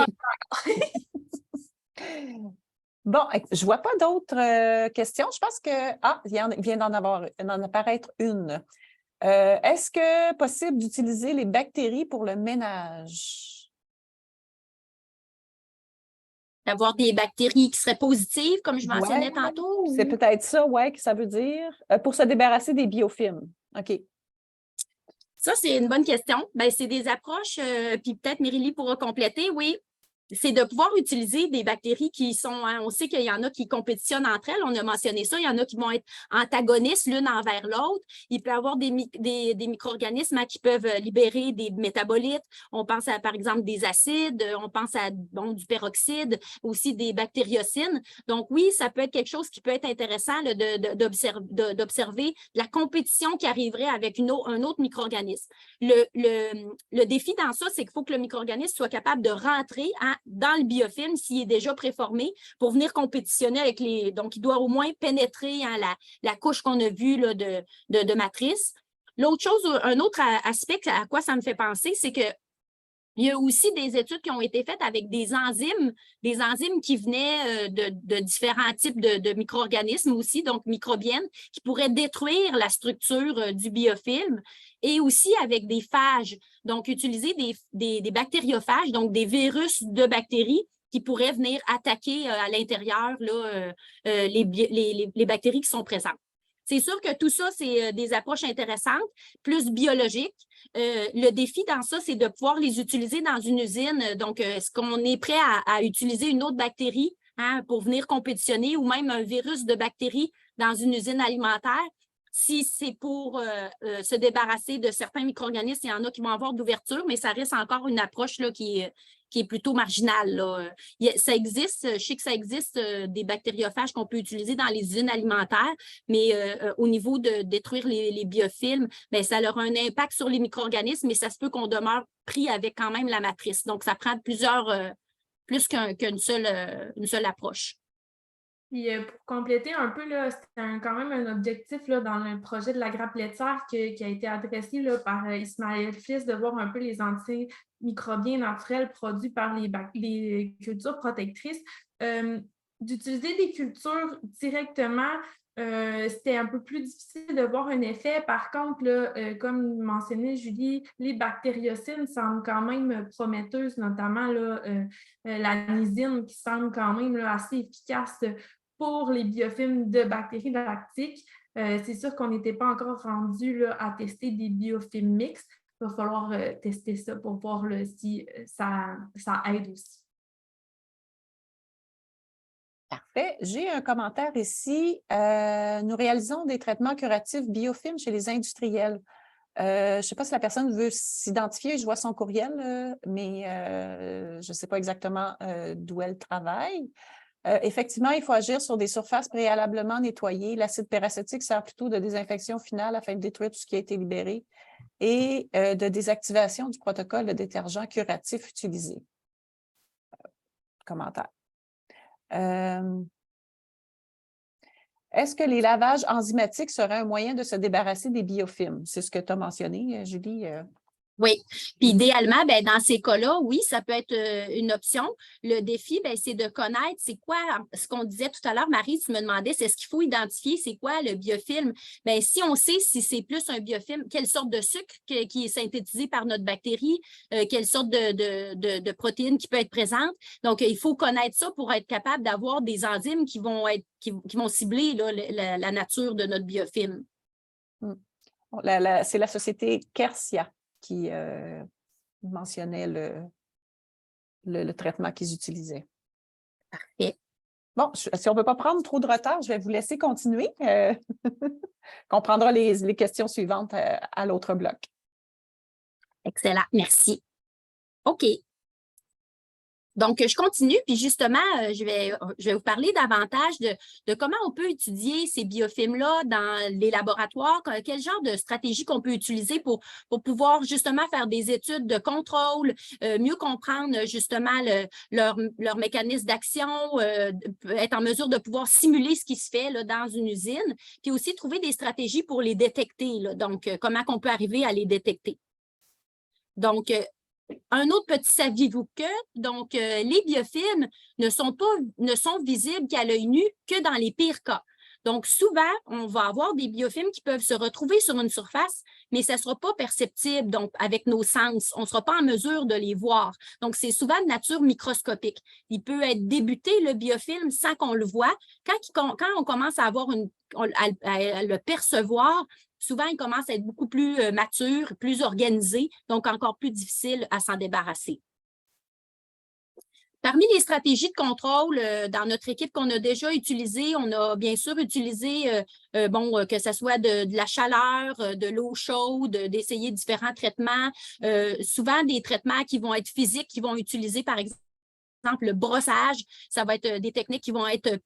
Bon, je ne vois pas d'autres questions. Je pense que. Il vient d'en apparaître une. Est-ce que possible d'utiliser les bactéries pour le ménage? D'avoir des bactéries qui seraient positives, comme je mentionnais tantôt? C'est peut-être ça, oui, que ça veut dire. Pour se débarrasser des biofilms. OK. Ça, c'est une bonne question. Ben, c'est des approches, puis peut-être Mérélie pourra compléter, oui. C'est de pouvoir utiliser des bactéries qui sont, hein, on sait qu'il y en a qui compétitionnent entre elles, on a mentionné ça, il y en a qui vont être antagonistes l'une envers l'autre. Il peut y avoir des micro-organismes qui peuvent libérer des métabolites. On pense à, par exemple, des acides, on pense à du peroxyde, aussi des bactériocines. Donc oui, ça peut être quelque chose qui peut être intéressant là, d'observer la compétition qui arriverait avec un autre micro-organisme. Le défi dans ça, c'est qu'il faut que le micro-organisme soit capable de rentrer dans le biofilm s'il est déjà préformé pour venir compétitionner avec les... Donc, il doit au moins pénétrer la couche qu'on a vue là, de matrice. L'autre chose, un autre aspect à quoi ça me fait penser, c'est que il y a aussi des études qui ont été faites avec des enzymes qui venaient de différents types de micro-organismes aussi, donc microbiennes, qui pourraient détruire la structure du biofilm, et aussi avec des phages, donc utiliser des bactériophages, donc des virus de bactéries qui pourraient venir attaquer à l'intérieur les bactéries qui sont présentes. C'est sûr que tout ça, c'est des approches intéressantes, plus biologiques. Le défi dans ça, c'est de pouvoir les utiliser dans une usine. Donc, est-ce qu'on est prêt à utiliser une autre bactérie pour venir compétitionner ou même un virus de bactéries dans une usine alimentaire? Si c'est pour se débarrasser de certains micro-organismes, il y en a qui vont avoir d'ouverture, mais ça reste encore une approche là, qui est plutôt marginale. Là. Ça existe, je sais que ça existe des bactériophages qu'on peut utiliser dans les usines alimentaires, mais au niveau de détruire les biofilms, bien, ça a un impact sur les micro-organismes, mais ça se peut qu'on demeure pris avec quand même la matrice. Donc, ça prend plus qu'une seule approche. Puis pour compléter un peu, c'est quand même un objectif là, dans le projet de la grappe laitière qui a été adressé là, par Ismaël Fils, de voir un peu les antimicrobiens naturels produits par les cultures protectrices. D'utiliser des cultures directement, c'était un peu plus difficile de voir un effet. Par contre, là, comme mentionnait Julie, les bactériocines semblent quand même prometteuses, notamment là, la lysine qui semble quand même là, assez efficace pour les biofilms de bactéries lactiques. C'est sûr qu'on n'était pas encore rendu là, à tester des biofilms mixtes. Il va falloir tester ça pour voir là, si ça aide aussi. Parfait. J'ai un commentaire ici. Nous réalisons des traitements curatifs biofilms chez les industriels. Je ne sais pas si la personne veut s'identifier. Je vois son courriel, mais je ne sais pas exactement d'où elle travaille. Effectivement, il faut agir sur des surfaces préalablement nettoyées. L'acide peracétique sert plutôt de désinfection finale afin de détruire tout ce qui a été libéré et de désactivation du protocole de détergent curatif utilisé. Commentaire. Est-ce que les lavages enzymatiques seraient un moyen de se débarrasser des biofilms? C'est ce que tu as mentionné, Julie. Oui. Puis idéalement, ben, dans ces cas-là, oui, ça peut être une option. Le défi, ben, c'est de connaître c'est quoi, ce qu'on disait tout à l'heure, Marie, tu me demandais, c'est ce qu'il faut identifier, c'est quoi le biofilm? Ben, si on sait si c'est plus un biofilm, quelle sorte de sucre qui est synthétisé par notre bactérie, quelle sorte de protéines qui peut être présente. Donc, il faut connaître ça pour être capable d'avoir des enzymes qui vont cibler là, la nature de notre biofilm. C'est la société Kersia qui mentionnait le traitement qu'ils utilisaient. Parfait. Bon, si on ne peut pas prendre trop de retard, je vais vous laisser continuer. On prendra les questions suivantes à l'autre bloc. Excellent, merci. OK. Donc, je continue, puis justement, je vais vous parler davantage de comment on peut étudier ces biofilms-là dans les laboratoires, quel genre de stratégie qu'on peut utiliser pour pouvoir justement faire des études de contrôle, mieux comprendre justement leur mécanisme d'action, être en mesure de pouvoir simuler ce qui se fait là, dans une usine, puis aussi trouver des stratégies pour les détecter. Là. Donc, comment qu'on peut arriver à les détecter. Donc, un autre petit saviez-vous que, donc, les biofilms ne sont visibles qu'à l'œil nu que dans les pires cas. Donc, souvent, on va avoir des biofilms qui peuvent se retrouver sur une surface, mais ça ne sera pas perceptible donc, avec nos sens. On ne sera pas en mesure de les voir. Donc, c'est souvent de nature microscopique. Il peut être débuté, le biofilm, sans qu'on le voie. Quand on commence à avoir à le percevoir, souvent, il commence à être beaucoup plus mature, plus organisé, donc encore plus difficile à s'en débarrasser. Parmi les stratégies de contrôle dans notre équipe qu'on a déjà utilisées, on a bien sûr utilisé, que ce soit de la chaleur, de l'eau chaude, d'essayer différents traitements, souvent des traitements qui vont être physiques, qui vont utiliser par exemple le brossage, ça va être des techniques qui vont être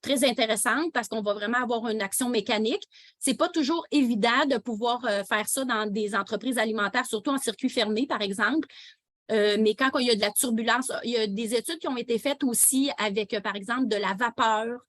très intéressantes parce qu'on va vraiment avoir une action mécanique. Ce n'est pas toujours évident de pouvoir faire ça dans des entreprises alimentaires, surtout en circuit fermé, par exemple. Mais quand il y a de la turbulence, il y a des études qui ont été faites aussi avec, par exemple, de la vapeur.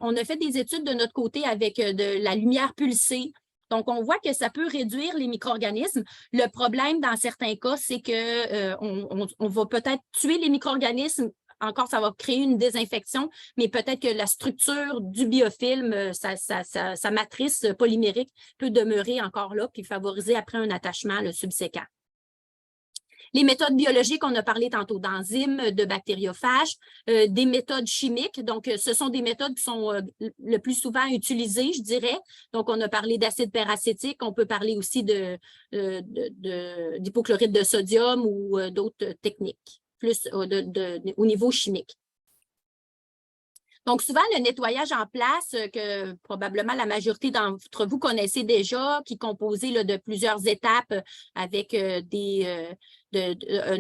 On a fait des études de notre côté avec de la lumière pulsée. Donc, on voit que ça peut réduire les micro-organismes. Le problème, dans certains cas, c'est qu'on va peut-être tuer les micro-organismes. Encore, ça va créer une désinfection, mais peut-être que la structure du biofilm, sa matrice polymérique peut demeurer encore là puis favoriser après un attachement subséquent. Les méthodes biologiques, on a parlé tantôt d'enzymes, de bactériophages, des méthodes chimiques. Donc, ce sont des méthodes qui sont le plus souvent utilisées, je dirais. Donc, on a parlé d'acide peracétique, on peut parler aussi d'hypochlorite de sodium ou d'autres techniques, plus au niveau chimique. Donc, souvent, le nettoyage en place, que probablement la majorité d'entre vous connaissez déjà, qui est composé là, de plusieurs étapes avec une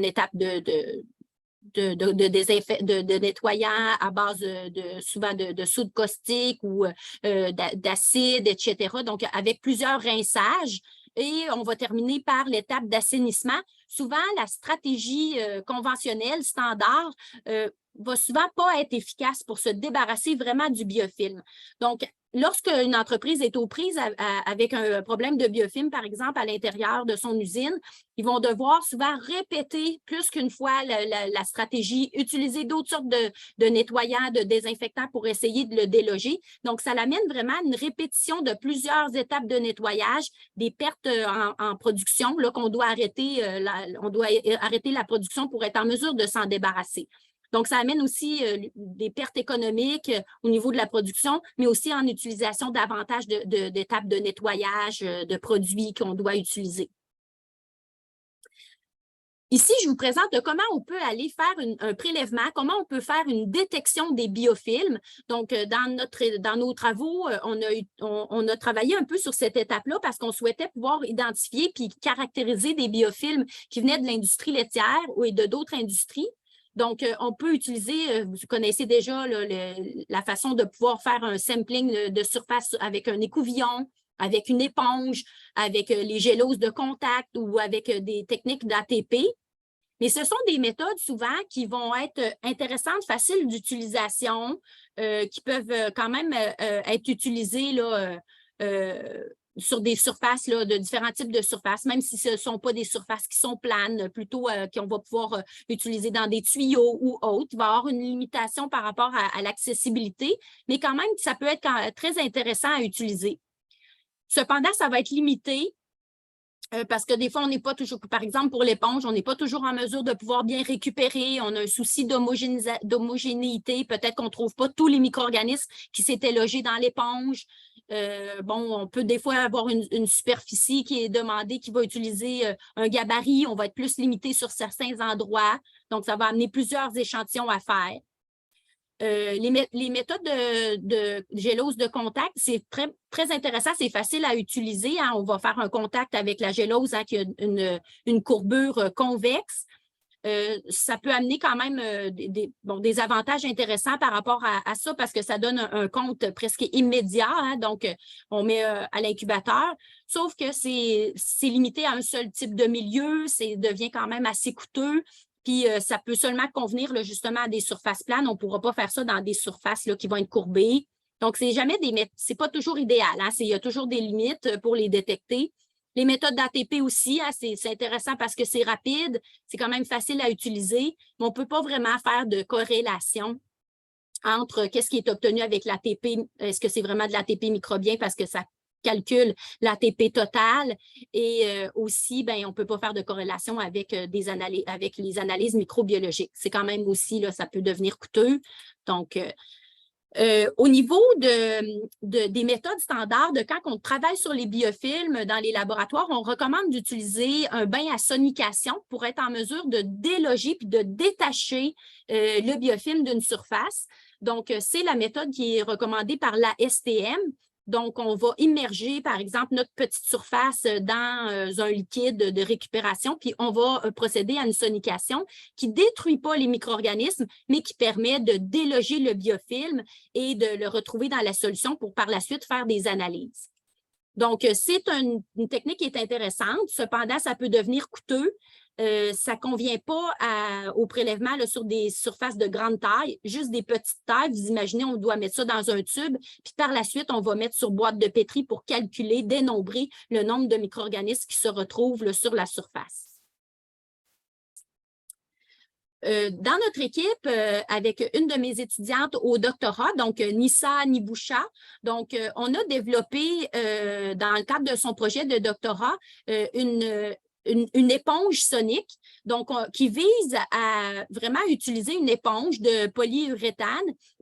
étape de nettoyant à base souvent de soude caustique ou d'acide, etc. Donc, avec plusieurs rinçages. Et on va terminer par l'étape d'assainissement. Souvent, la stratégie conventionnelle, standard, va souvent pas être efficace pour se débarrasser vraiment du biofilm. Donc, lorsqu'une entreprise est aux prises avec un problème de biofilm, par exemple, à l'intérieur de son usine, ils vont devoir souvent répéter plus qu'une fois la stratégie, utiliser d'autres sortes de nettoyants, de désinfectants pour essayer de le déloger. Donc, ça l'amène vraiment à une répétition de plusieurs étapes de nettoyage, des pertes en production, là qu'on doit arrêter, on doit arrêter la production pour être en mesure de s'en débarrasser. Donc, ça amène aussi des pertes économiques au niveau de la production, mais aussi en utilisation davantage d'étapes de nettoyage de produits qu'on doit utiliser. Ici, je vous présente comment on peut aller faire un prélèvement, comment on peut faire une détection des biofilms. Donc, dans nos travaux, on a travaillé un peu sur cette étape-là parce qu'on souhaitait pouvoir identifier puis caractériser des biofilms qui venaient de l'industrie laitière ou de d'autres industries. Donc, on peut utiliser, vous connaissez déjà la façon de pouvoir faire un sampling de surface avec un écouvillon, avec une éponge, avec les géloses de contact ou avec des techniques d'ATP. Mais ce sont des méthodes souvent qui vont être intéressantes, faciles d'utilisation, qui peuvent quand même être utilisées là, sur des surfaces là, de différents types de surfaces, même si ce ne sont pas des surfaces qui sont planes, plutôt qu'on va pouvoir utiliser dans des tuyaux ou autres. Il va y avoir une limitation par rapport à l'accessibilité, mais quand même, ça peut être très intéressant à utiliser. Cependant, ça va être limité parce que des fois, on n'est pas toujours, par exemple, pour l'éponge, on n'est pas toujours en mesure de pouvoir bien récupérer. On a un souci d'homogénéité. Peut-être qu'on ne trouve pas tous les micro-organismes qui s'étaient logés dans l'éponge. On peut des fois avoir une superficie qui est demandée, qui va utiliser un gabarit. On va être plus limité sur certains endroits. Donc, ça va amener plusieurs échantillons à faire. Les méthodes de gélose de contact, c'est très, très intéressant, c'est facile à utiliser. Hein. On va faire un contact avec la gélose hein, qui a une courbure convexe. ça peut amener quand même des avantages intéressants par rapport à ça parce que ça donne un compte presque immédiat. Hein, donc, on met à l'incubateur. Sauf que c'est limité à un seul type de milieu. Ça devient quand même assez coûteux. Puis, ça peut seulement convenir là, justement à des surfaces planes. On ne pourra pas faire ça dans des surfaces là, qui vont être courbées. Donc, c'est pas toujours idéal. Hein, il y a toujours des limites pour les détecter. Les méthodes d'ATP aussi, hein, c'est intéressant parce que c'est rapide, c'est quand même facile à utiliser, mais on ne peut pas vraiment faire de corrélation entre qu'est-ce qui est obtenu avec l'ATP, est-ce que c'est vraiment de l'ATP microbien parce que ça calcule l'ATP total et aussi, on ne peut pas faire de corrélation avec avec les analyses microbiologiques. C'est quand même aussi, là, ça peut devenir coûteux. Donc, au niveau des méthodes standards, de quand on travaille sur les biofilms dans les laboratoires, on recommande d'utiliser un bain à sonication pour être en mesure de déloger puis de détacher le biofilm d'une surface. Donc, c'est la méthode qui est recommandée par la STM. Donc, on va immerger, par exemple, notre petite surface dans un liquide de récupération, puis on va procéder à une sonication qui ne détruit pas les micro-organismes, mais qui permet de déloger le biofilm et de le retrouver dans la solution pour par la suite faire des analyses. Donc, c'est une technique qui est intéressante. Cependant, ça peut devenir coûteux. Ça ne convient pas au prélèvement là, sur des surfaces de grande taille, juste des petites tailles. Vous imaginez, on doit mettre ça dans un tube, puis par la suite, on va mettre sur boîte de pétri pour calculer, dénombrer le nombre de micro-organismes qui se retrouvent là, sur la surface. Dans notre équipe, avec une de mes étudiantes au doctorat, donc Nissa Niboucha, donc on a développé dans le cadre de son projet de doctorat une éponge sonique, donc qui vise à vraiment utiliser une éponge de polyuréthane.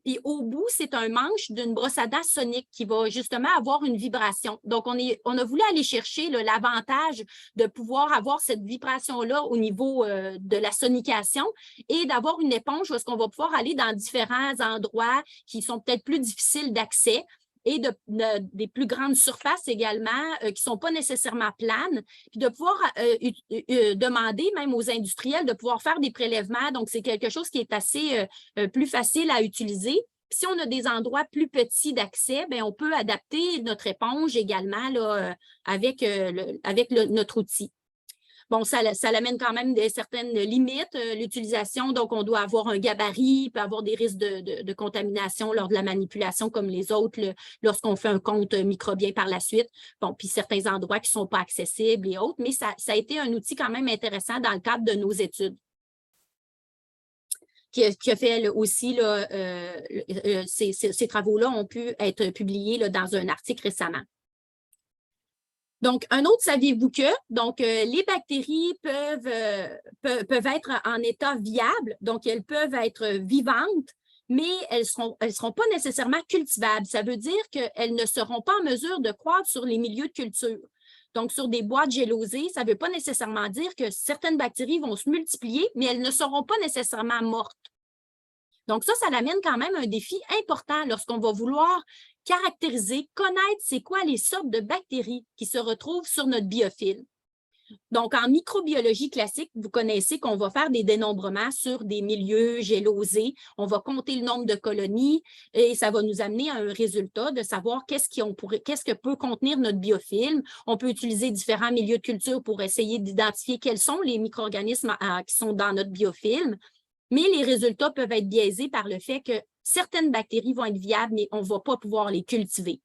Et au bout, c'est un manche d'une brosse à dents sonique qui va justement avoir une vibration. Donc, on a voulu aller chercher l'avantage de pouvoir avoir cette vibration-là au niveau de la sonication et d'avoir une éponge parce qu'on va pouvoir aller dans différents endroits qui sont peut-être plus difficiles d'accès et des plus grandes surfaces également qui ne sont pas nécessairement planes, puis de pouvoir demander même aux industriels de pouvoir faire des prélèvements. Donc, c'est quelque chose qui est assez plus facile à utiliser. Puis, si on a des endroits plus petits d'accès, on peut adapter notre éponge également là, avec notre outil. Bon, ça l'amène quand même certaines limites, l'utilisation. Donc, on doit avoir un gabarit, il peut avoir des risques de contamination lors de la manipulation comme les autres, lorsqu'on fait un compte microbien par la suite. Bon, puis certains endroits qui ne sont pas accessibles et autres, mais ça a été un outil quand même intéressant dans le cadre de nos études. Qui a fait aussi, là, ces travaux-là ont pu être publiés là, dans un article récemment. Donc, un autre, saviez-vous que? Donc, les bactéries peuvent être en état viable, donc elles peuvent être vivantes, mais elles seront pas nécessairement cultivables. Ça veut dire qu'elles ne seront pas en mesure de croître sur les milieux de culture. Donc, sur des boîtes gélosées, ça ne veut pas nécessairement dire que certaines bactéries vont se multiplier, mais elles ne seront pas nécessairement mortes. Donc, ça amène quand même un défi important lorsqu'on va vouloir caractériser, connaître c'est quoi les sortes de bactéries qui se retrouvent sur notre biofilm. Donc, en microbiologie classique, vous connaissez qu'on va faire des dénombrements sur des milieux gélosés. On va compter le nombre de colonies et ça va nous amener à un résultat de savoir qu'est-ce que peut contenir notre biofilm. On peut utiliser différents milieux de culture pour essayer d'identifier quels sont les micro-organismes qui sont dans notre biofilm. Mais les résultats peuvent être biaisés par le fait que certaines bactéries vont être viables, mais on ne va pas pouvoir les cultiver.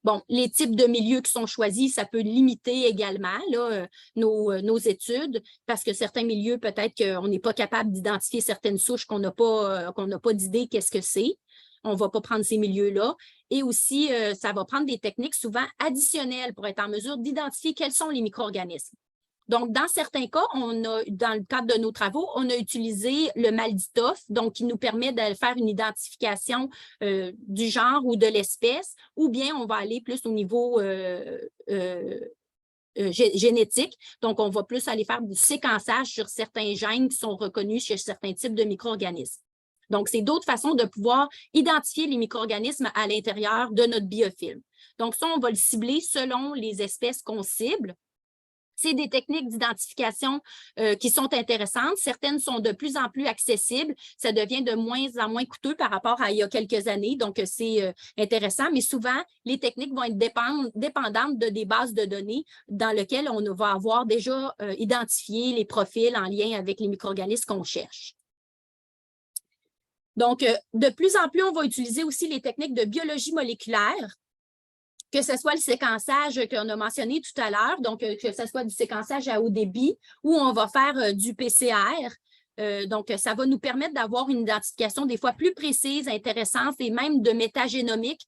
Bon, les types de milieux qui sont choisis, ça peut limiter également là, nos études parce que certains milieux, peut-être qu'on n'est pas capable d'identifier certaines souches qu'on n'a pas d'idée qu'est-ce que c'est. On ne va pas prendre ces milieux-là. Et aussi, ça va prendre des techniques souvent additionnelles pour être en mesure d'identifier quels sont les micro-organismes. Donc, dans certains cas, dans le cadre de nos travaux, on a utilisé le MALDI-TOF, donc qui nous permet de faire une identification du genre ou de l'espèce, ou bien on va aller plus au niveau génétique. Donc, on va plus aller faire du séquençage sur certains gènes qui sont reconnus chez certains types de micro-organismes. Donc, c'est d'autres façons de pouvoir identifier les micro-organismes à l'intérieur de notre biofilm. Donc, ça, on va le cibler selon les espèces qu'on cible. C'est des techniques d'identification qui sont intéressantes. Certaines sont de plus en plus accessibles. Ça devient de moins en moins coûteux par rapport à il y a quelques années. Donc, c'est intéressant. Mais souvent, les techniques vont être dépendantes de des bases de données dans lesquelles on va avoir déjà identifié les profils en lien avec les micro-organismes qu'on cherche. Donc, de plus en plus, on va utiliser aussi les techniques de biologie moléculaire, que ce soit le séquençage qu'on a mentionné tout à l'heure, donc que ce soit du séquençage à haut débit ou on va faire du PCR. Donc, ça va nous permettre d'avoir une identification des fois plus précise, intéressante et même de métagénomique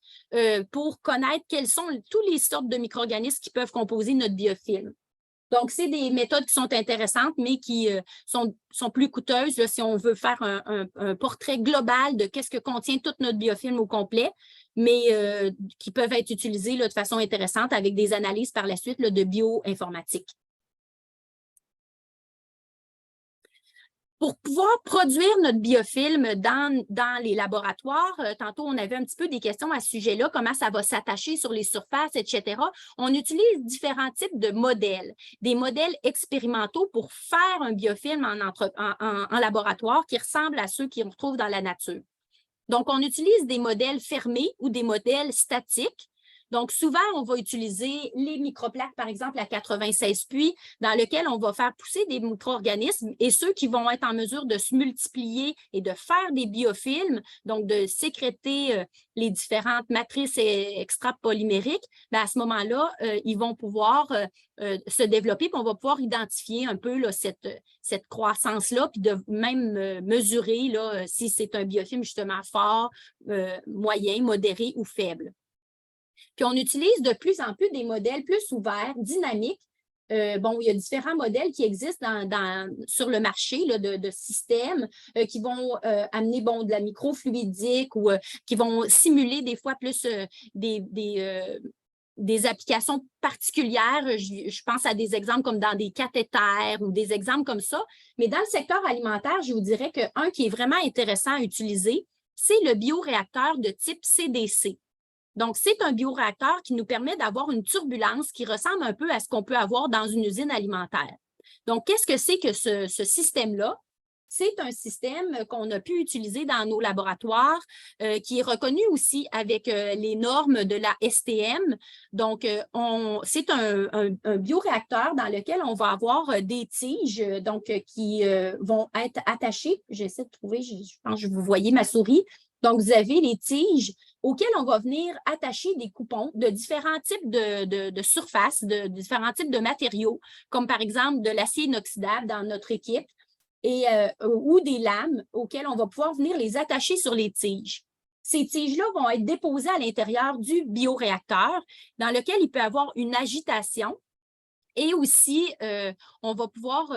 pour connaître quelles sont toutes les sortes de micro-organismes qui peuvent composer notre biofilm. Donc, c'est des méthodes qui sont intéressantes, mais qui sont plus coûteuses là, si on veut faire un portrait global de qu'est-ce que contient tout notre biofilm au complet, mais qui peuvent être utilisées là, de façon intéressante avec des analyses par la suite là, de bioinformatique. Pour pouvoir produire notre biofilm dans les laboratoires, tantôt on avait un petit peu des questions à ce sujet-là, comment ça va s'attacher sur les surfaces, etc. On utilise différents types de modèles, des modèles expérimentaux pour faire un biofilm en laboratoire qui ressemble à ceux qu'on retrouve dans la nature. Donc, on utilise des modèles fermés ou des modèles statiques. Donc, souvent, on va utiliser les microplaques, par exemple, à 96 puits, dans lesquels on va faire pousser des micro-organismes et ceux qui vont être en mesure de se multiplier et de faire des biofilms, donc de sécréter les différentes matrices extrapolymériques, bien, à ce moment-là, ils vont pouvoir se développer, puis on va pouvoir identifier un peu là, cette croissance-là, puis de même mesurer là, si c'est un biofilm justement fort, moyen, modéré ou faible. Puis on utilise de plus en plus des modèles plus ouverts, dynamiques. Bon, il y a différents modèles qui existent sur le marché là, de systèmes qui vont amener de la microfluidique ou qui vont simuler des fois plus des applications particulières. Je pense à des exemples comme dans des cathéters ou des exemples comme ça. Mais dans le secteur alimentaire, je vous dirais qu'un qui est vraiment intéressant à utiliser, c'est le bioréacteur de type CDC. Donc, c'est un bioréacteur qui nous permet d'avoir une turbulence qui ressemble un peu à ce qu'on peut avoir dans une usine alimentaire. Donc, qu'est-ce que c'est que ce système-là? C'est un système qu'on a pu utiliser dans nos laboratoires, qui est reconnu aussi avec les normes de la STM. Donc, c'est un bioréacteur dans lequel on va avoir des tiges donc, qui vont être attachées. J'essaie de trouver, je pense que vous voyez ma souris. Donc, vous avez les tiges auxquelles on va venir attacher des coupons de différents types de surfaces, de différents types de matériaux, comme par exemple de l'acier inoxydable dans notre équipe, ou des lames auxquelles on va pouvoir venir les attacher sur les tiges. Ces tiges-là vont être déposées à l'intérieur du bioréacteur, dans lequel il peut y avoir une agitation. Et aussi, on va pouvoir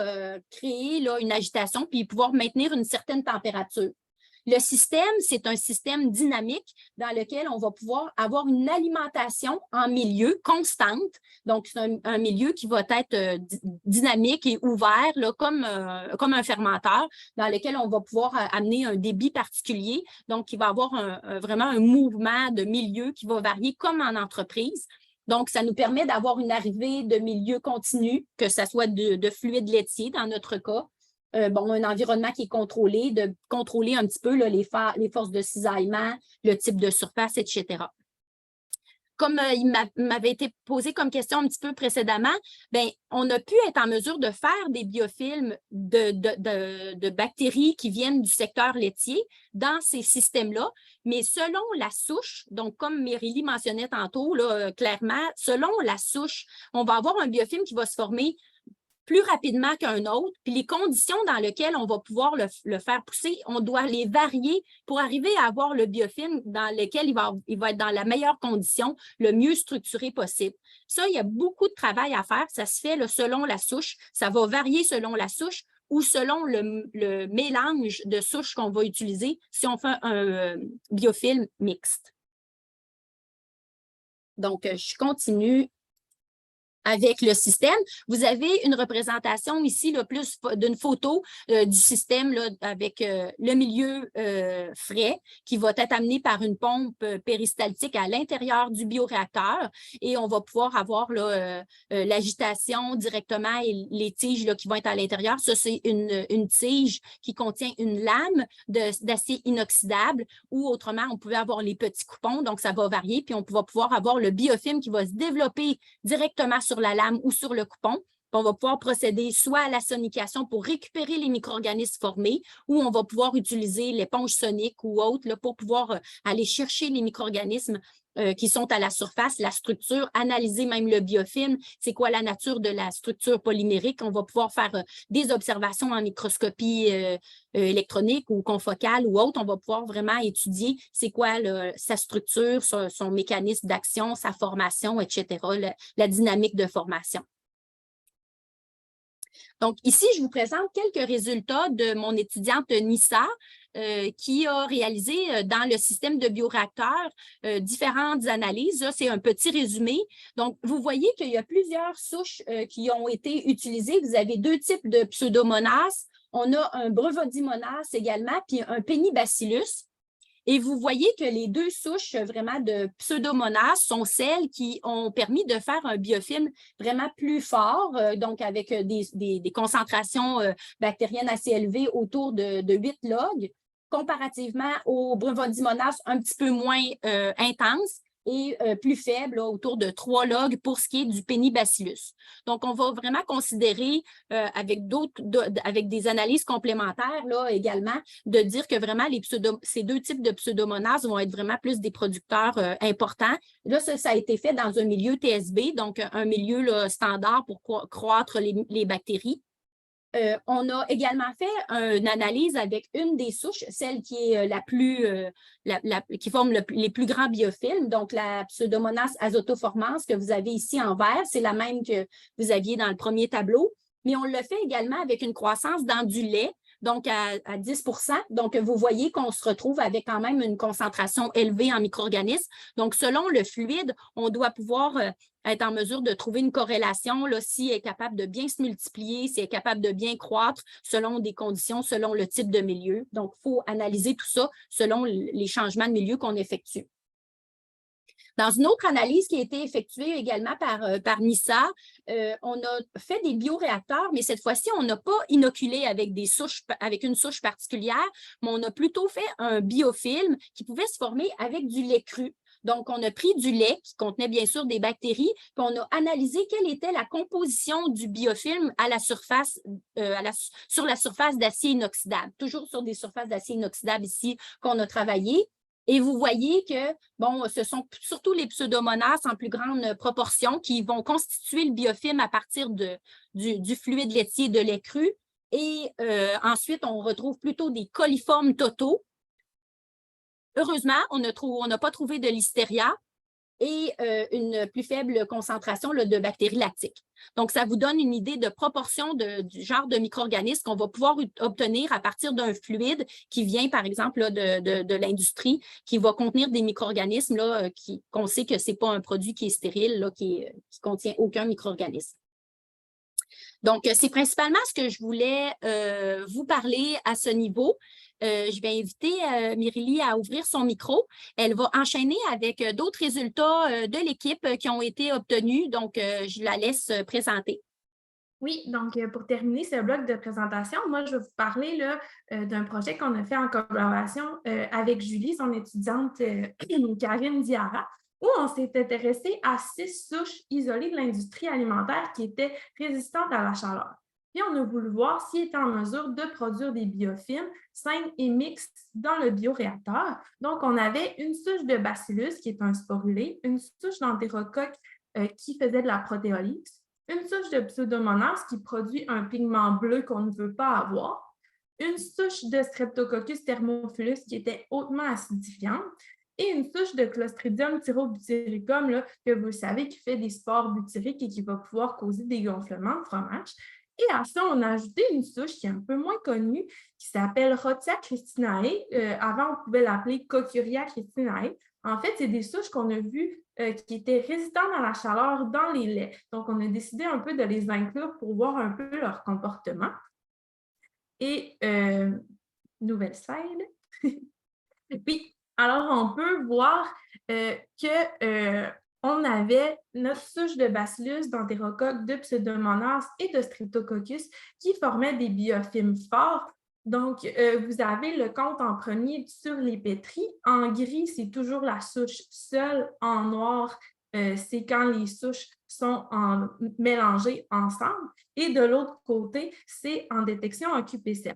créer là, une agitation puis pouvoir maintenir une certaine température. Le système, c'est un système dynamique dans lequel on va pouvoir avoir une alimentation en milieu constante. Donc, c'est un milieu qui va être dynamique et ouvert, là, comme un fermenteur, dans lequel on va pouvoir amener un débit particulier. Donc, il va avoir vraiment un mouvement de milieu qui va varier comme en entreprise. Donc, ça nous permet d'avoir une arrivée de milieu continu, que ce soit de fluide laitier dans notre cas. Un environnement qui est contrôlé, de contrôler un petit peu là, les forces de cisaillement, le type de surface, etc. Comme il m'avait été posé comme question un petit peu précédemment, bien, on a pu être en mesure de faire des biofilms de bactéries qui viennent du secteur laitier dans ces systèmes-là, mais selon la souche, donc comme Mérylie mentionnait tantôt, là, clairement, selon la souche, on va avoir un biofilm qui va se former plus rapidement qu'un autre, puis les conditions dans lesquelles on va pouvoir le faire pousser, on doit les varier pour arriver à avoir le biofilm dans lequel il va être dans la meilleure condition, le mieux structuré possible. Ça, il y a beaucoup de travail à faire. Ça se fait là, selon la souche. Ça va varier selon la souche ou selon le mélange de souches qu'on va utiliser si on fait un biofilm mixte. Donc, je continue avec le système. Vous avez une représentation ici, là, plus d'une photo du système là, avec le milieu frais qui va être amené par une pompe péristaltique à l'intérieur du bioréacteur et on va pouvoir avoir l'agitation directement et les tiges là, qui vont être à l'intérieur. Ça, c'est une tige qui contient une lame d'acier inoxydable ou autrement, on pouvait avoir les petits coupons, donc ça va varier, puis on va pouvoir avoir le biofilm qui va se développer directement sur la lame ou sur le coupon. On va pouvoir procéder soit à la sonication pour récupérer les micro-organismes formés ou on va pouvoir utiliser l'éponge sonique ou autre là, pour pouvoir aller chercher les micro-organismes qui sont à la surface, la structure, analyser même le biofilm, c'est quoi la nature de la structure polymérique. On va pouvoir faire des observations en microscopie électronique ou confocale ou autre. On va pouvoir vraiment étudier c'est quoi sa structure, son mécanisme d'action, sa formation, etc., la dynamique de formation. Donc, ici, je vous présente quelques résultats de mon étudiante Nissa qui a réalisé dans le système de bioréacteurs différentes analyses. C'est un petit résumé. Donc, vous voyez qu'il y a plusieurs souches qui ont été utilisées. Vous avez deux types de pseudomonas. On a un brevodimonas également, puis un pénibacillus. Et vous voyez que les deux souches vraiment de pseudomonas sont celles qui ont permis de faire un biofilm vraiment plus fort, donc avec des concentrations bactériennes assez élevées autour de 8 logs, comparativement aux brevodimonas un petit peu moins intenses et plus faible, là, autour de 3 logs pour ce qui est du pénibacillus. Donc, on va vraiment considérer avec des analyses complémentaires là, également, de dire que vraiment ces deux types de pseudomonas vont être vraiment plus des producteurs importants. Là, ça a été fait dans un milieu TSB, donc un milieu là, standard pour croître les bactéries. On a également fait une analyse avec une des souches, celle qui est qui forme les plus grands biofilms, donc la Pseudomonas azotoformans que vous avez ici en vert, c'est la même que vous aviez dans le premier tableau, mais on le fait également avec une croissance dans du lait, donc à 10 %. Donc, vous voyez qu'on se retrouve avec quand même une concentration élevée en micro-organismes. Donc, selon le fluide, on doit pouvoir être en mesure de trouver une corrélation, là, si elle est capable de bien se multiplier, si elle est capable de bien croître selon des conditions, selon le type de milieu. Donc, il faut analyser tout ça selon les changements de milieu qu'on effectue. Dans une autre analyse qui a été effectuée également par Nissa, on a fait des bioréacteurs, mais cette fois-ci, on n'a pas inoculé avec une souche particulière, mais on a plutôt fait un biofilm qui pouvait se former avec du lait cru. Donc, on a pris du lait qui contenait bien sûr des bactéries, puis on a analysé quelle était la composition du biofilm à la surface, sur la surface d'acier inoxydable. Toujours sur des surfaces d'acier inoxydable ici qu'on a travaillé. Et vous voyez que, bon, ce sont surtout les pseudomonas en plus grande proportion qui vont constituer le biofilm à partir du fluide laitier de lait cru. Et ensuite, on retrouve plutôt des coliformes totaux. Heureusement, on n'a pas trouvé de listeria et une plus faible concentration là, de bactéries lactiques. Donc, ça vous donne une idée de proportion du genre de micro-organismes qu'on va pouvoir obtenir à partir d'un fluide qui vient, par exemple, là, de l'industrie, qui va contenir des micro-organismes qu'on sait que ce n'est pas un produit qui est stérile, là, qui contient aucun micro-organisme. Donc, c'est principalement ce que je voulais vous parler à ce niveau. Je vais inviter Mireille à ouvrir son micro. Elle va enchaîner avec d'autres résultats de l'équipe qui ont été obtenus. Donc, je la laisse présenter. Oui, donc pour terminer ce bloc de présentation, moi, je vais vous parler d'un projet qu'on a fait en collaboration avec Julie, son étudiante Karine Diarra, où on s'est intéressé à 6 souches isolées de l'industrie alimentaire qui étaient résistantes à la chaleur. Puis on a voulu voir s'ils étaient en mesure de produire des biofilms sains et mixtes dans le bioréacteur. Donc, on avait une souche de bacillus qui est un sporulé, une souche d'entérocoque qui faisait de la protéolyse, une souche de pseudomonas qui produit un pigment bleu qu'on ne veut pas avoir, une souche de streptococcus thermophilus qui était hautement acidifiante, et une souche de Clostridium tyrobutyricum, là, que vous savez, qui fait des spores butyriques et qui va pouvoir causer des gonflements de fromage. Et à ça, on a ajouté une souche qui est un peu moins connue, qui s'appelle Rhotia christinae. Avant, on pouvait l'appeler Cocuria christinae. En fait, c'est des souches qu'on a vues qui étaient résistants à la chaleur dans les laits. Donc, on a décidé un peu de les inclure pour voir un peu leur comportement. Et nouvelle slide. Puis, alors, on peut voir qu'on avait notre souche de Bacillus, d'Enterocoque, de Pseudomonas et de Streptococcus qui formaient des biofilms forts. Donc, vous avez le compte en premier sur les pétris. En gris, c'est toujours la souche seule. En noir, c'est quand les souches sont mélangées ensemble. Et de l'autre côté, c'est en détection en qPCR.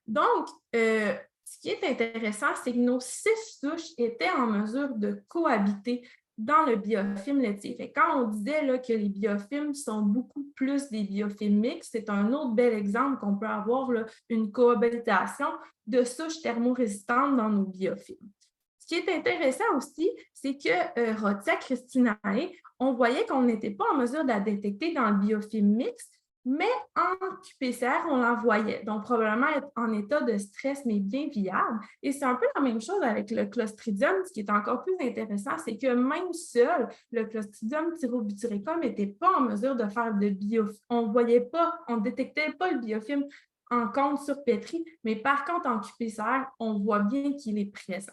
Donc, ce qui est intéressant, c'est que nos 6 souches étaient en mesure de cohabiter dans le biofilm laitier. Fait, quand on disait là, que les biofilms sont beaucoup plus des biofilms mixtes, c'est un autre bel exemple qu'on peut avoir là, une cohabitation de souches thermorésistantes dans nos biofilms. Ce qui est intéressant aussi, c'est que Rhotia christinae, on voyait qu'on n'était pas en mesure de la détecter dans le biofilm mixte, mais en qPCR, on la voyait. Donc, probablement être en état de stress, mais bien viable. Et c'est un peu la même chose avec le Clostridium. Ce qui est encore plus intéressant, c'est que même seul, le Clostridium thyrobutyrecum n'était pas en mesure de faire de biofilm. On ne voyait pas, on ne détectait pas le biofilm en compte sur pétri, mais par contre, en qPCR, on voit bien qu'il est présent.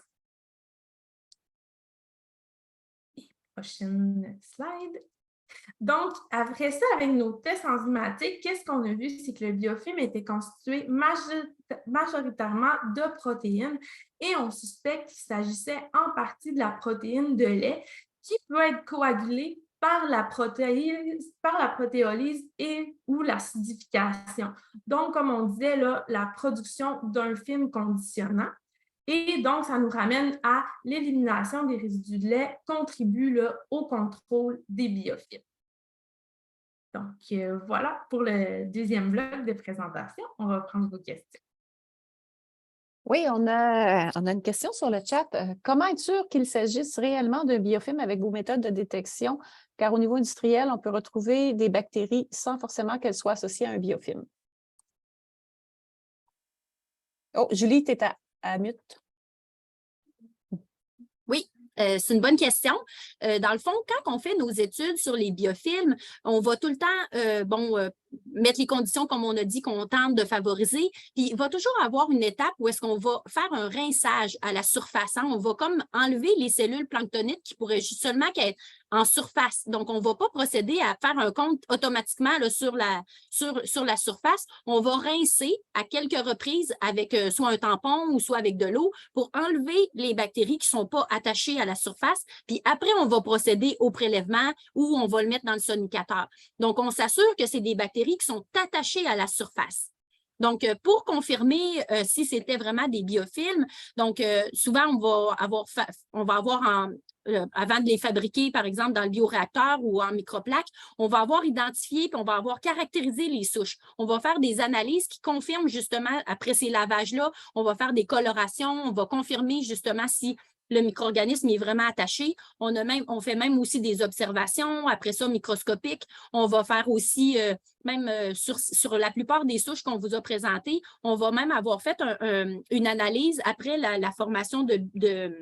Prochaine slide. Donc, après ça, avec nos tests enzymatiques, qu'est-ce qu'on a vu? C'est que le biofilm était constitué majoritairement de protéines et on suspecte qu'il s'agissait en partie de la protéine de lait qui peut être coagulée par la protéolyse et ou l'acidification. Donc, comme on disait, là, la production d'un film conditionnant. Et donc, ça nous ramène à l'élimination des résidus de lait contribue là, au contrôle des biofilms. Donc, voilà pour le deuxième bloc de présentation. On va prendre vos questions. Oui, on a une question sur le chat. Comment être sûr qu'il s'agisse réellement d'un biofilm avec vos méthodes de détection? Car au niveau industriel, on peut retrouver des bactéries sans forcément qu'elles soient associées à un biofilm. Oh, Julie, tu es à mute. Oui, c'est une bonne question. Dans le fond, quand on fait nos études sur les biofilms, on va tout le temps mettre les conditions, comme on a dit, qu'on tente de favoriser. Puis il va toujours avoir une étape où est-ce qu'on va faire un rinçage à la surface. Hein? On va comme enlever les cellules planctoniques qui pourraient seulement être en surface. Donc, on ne va pas procéder à faire un compte automatiquement là, sur la surface. On va rincer à quelques reprises avec soit un tampon ou soit avec de l'eau pour enlever les bactéries qui ne sont pas attachées à la surface. Puis après, on va procéder au prélèvement ou on va le mettre dans le sonicateur. Donc, on s'assure que c'est des bactéries qui sont attachées à la surface. Donc, pour confirmer si c'était vraiment des biofilms, donc souvent, on va avoir avant de les fabriquer, par exemple, dans le bioréacteur ou en microplaque, on va avoir identifié puis on va avoir caractérisé les souches. On va faire des analyses qui confirment justement, après ces lavages-là, on va faire des colorations, on va confirmer justement si le micro-organisme est vraiment attaché. On fait même aussi des observations, après ça, microscopiques. On va faire aussi, sur la plupart des souches qu'on vous a présentées, on va même avoir fait une analyse après la formation de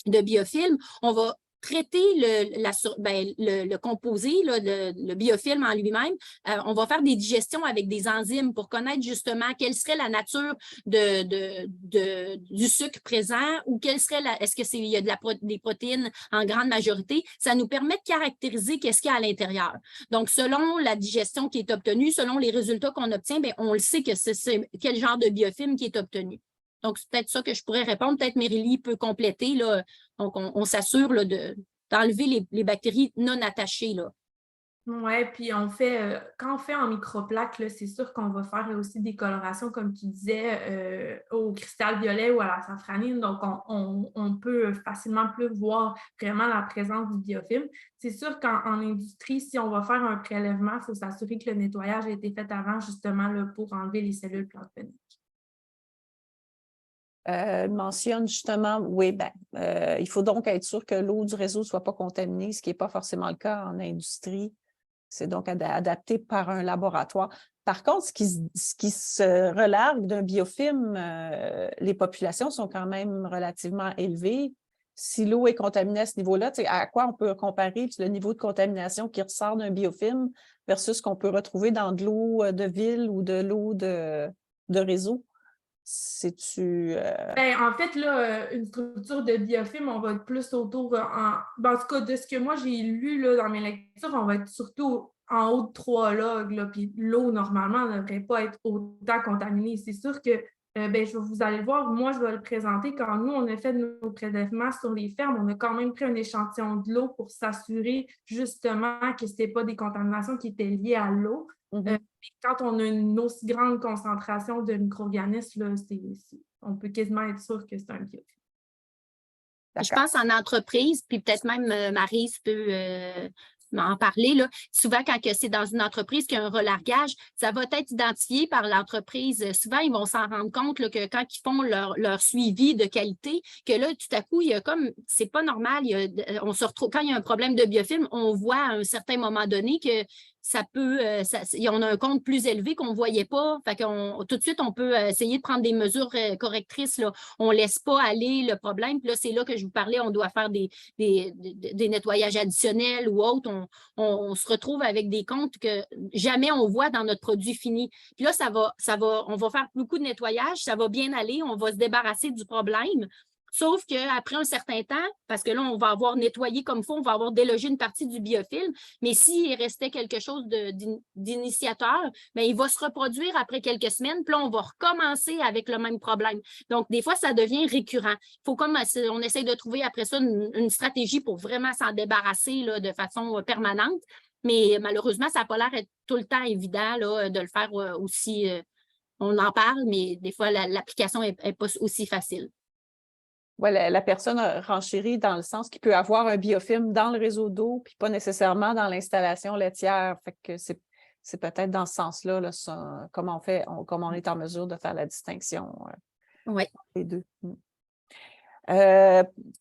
biofilm. On va traiter le composé, là, le biofilm en lui-même. On va faire des digestions avec des enzymes pour connaître justement quelle serait la nature du sucre présent ou quelle serait est-ce qu'il y a des protéines en grande majorité. Ça nous permet de caractériser qu'est-ce qu'il y a à l'intérieur. Donc, selon la digestion qui est obtenue, selon les résultats qu'on obtient, bien, on le sait que c'est quel genre de biofilm qui est obtenu. Donc, c'est peut-être ça que je pourrais répondre. Peut-être Mérélie peut compléter. Là. Donc, on s'assure d'enlever les bactéries non attachées. Oui, puis quand on fait en microplaque, c'est sûr qu'on va faire aussi des colorations, comme tu disais, au cristal violet ou à la safranine. Donc, on peut facilement plus voir vraiment la présence du biofilm. C'est sûr qu'en industrie, si on va faire un prélèvement, il faut s'assurer que le nettoyage a été fait avant, justement, là, pour enlever les cellules planctoniques. Mentionne justement, oui, il faut donc être sûr que l'eau du réseau ne soit pas contaminée, ce qui n'est pas forcément le cas en industrie. C'est donc adapté par un laboratoire. Par contre, ce qui se relargue d'un biofilm, les populations sont quand même relativement élevées. si l'eau est contaminée à ce niveau-là, à quoi on peut comparer le niveau de contamination qui ressort d'un biofilm versus ce qu'on peut retrouver dans de l'eau de ville ou de l'eau de réseau? C'est-tu... En fait, là, une structure de biofilm, on va être plus autour, en tout cas, de ce que moi j'ai lu là, dans mes lectures, on va être surtout en haut de 3 logs, là, puis l'eau, normalement, ne devrait pas être autant contaminée. C'est sûr que, vous allez le voir, moi, je vais le présenter. Quand nous, on a fait nos prélèvements sur les fermes, on a quand même pris un échantillon de l'eau pour s'assurer, justement, que ce n'était pas des contaminations qui étaient liées à l'eau. Quand on a une aussi grande concentration de micro-organismes, là, on peut quasiment être sûr que c'est un biofilm. Je pense en entreprise, puis peut-être même Maryse peut en parler. Là. Souvent, quand c'est dans une entreprise qui a un relargage, ça va être identifié par l'entreprise. Souvent, ils vont s'en rendre compte là, que quand ils font leur suivi de qualité, que là, tout à coup, il y a comme, c'est pas normal, on se retrouve, quand il y a un problème de biofilm, on voit à un certain moment donné que ça peut, on a un compte plus élevé qu'on ne voyait pas. Fait tout de suite, on peut essayer de prendre des mesures correctrices. Là. On ne laisse pas aller le problème. Puis là, c'est là que je vous parlais, on doit faire des nettoyages additionnels ou autres. On se retrouve avec des comptes que jamais on voit dans notre produit fini. Puis là, on va faire beaucoup de nettoyage, ça va bien aller, on va se débarrasser du problème. Sauf qu'après un certain temps, parce que là, on va avoir nettoyé comme il faut, on va avoir délogé une partie du biofilm, mais s'il restait quelque chose d'initiateur, bien, il va se reproduire après quelques semaines, puis là, on va recommencer avec le même problème. Donc, des fois, ça devient récurrent. Il faut on essaye de trouver après ça une stratégie pour vraiment s'en débarrasser là, de façon permanente, mais malheureusement, ça n'a pas l'air d'être tout le temps évident là, de le faire aussi. On en parle, mais des fois, l'application n'est pas aussi facile. Ouais, la personne renchérit dans le sens qu'il peut avoir un biofilm dans le réseau d'eau, puis pas nécessairement dans l'installation laitière. Fait que c'est peut-être dans ce sens-là, là, comment on est en mesure de faire la distinction entre les deux.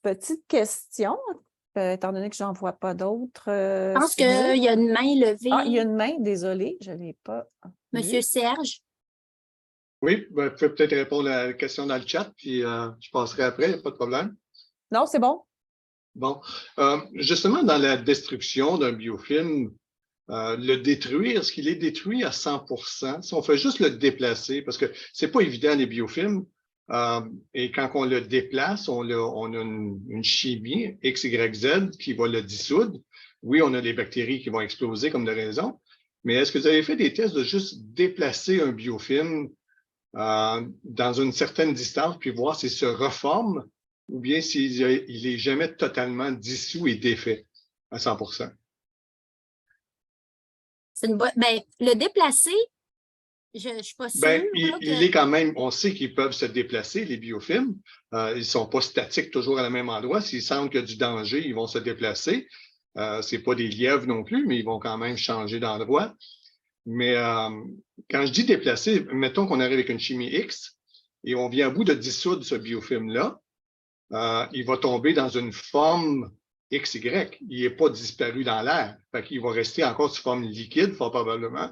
Petite question, étant donné que je n'en vois pas d'autres. Je pense qu'il y a une main levée. Ah, il y a une main, désolée, je ne l'ai pas. Monsieur Serge. Oui, vous pouvez peut-être répondre à la question dans le chat, puis je passerai après, pas de problème. Non, c'est bon. Bon. Justement, dans la destruction d'un biofilm, le détruire, est-ce qu'il est détruit à 100%? Si on fait juste le déplacer, parce que c'est pas évident les biofilms, et quand on le déplace, on a une chimie X, Y, Z qui va le dissoudre. Oui, on a des bactéries qui vont exploser comme de raison, mais est-ce que vous avez fait des tests de juste déplacer un biofilm dans une certaine distance, puis voir s'il se reforme ou bien s'il n'est jamais totalement dissous et défait à 100%? Le déplacer, je ne suis pas sûre. Il est quand même, on sait qu'ils peuvent se déplacer, les biofilms. Ils ne sont pas statiques toujours à la même endroit. S'ils sentent qu'il y a du danger, ils vont se déplacer. Ce n'est pas des lièvres non plus, mais ils vont quand même changer d'endroit. Mais quand je dis déplacer, mettons qu'on arrive avec une chimie X et on vient à bout de dissoudre ce biofilm-là, il va tomber dans une forme XY. Il n'est pas disparu dans l'air. Fait qu'il va rester encore sous forme liquide, fort probablement,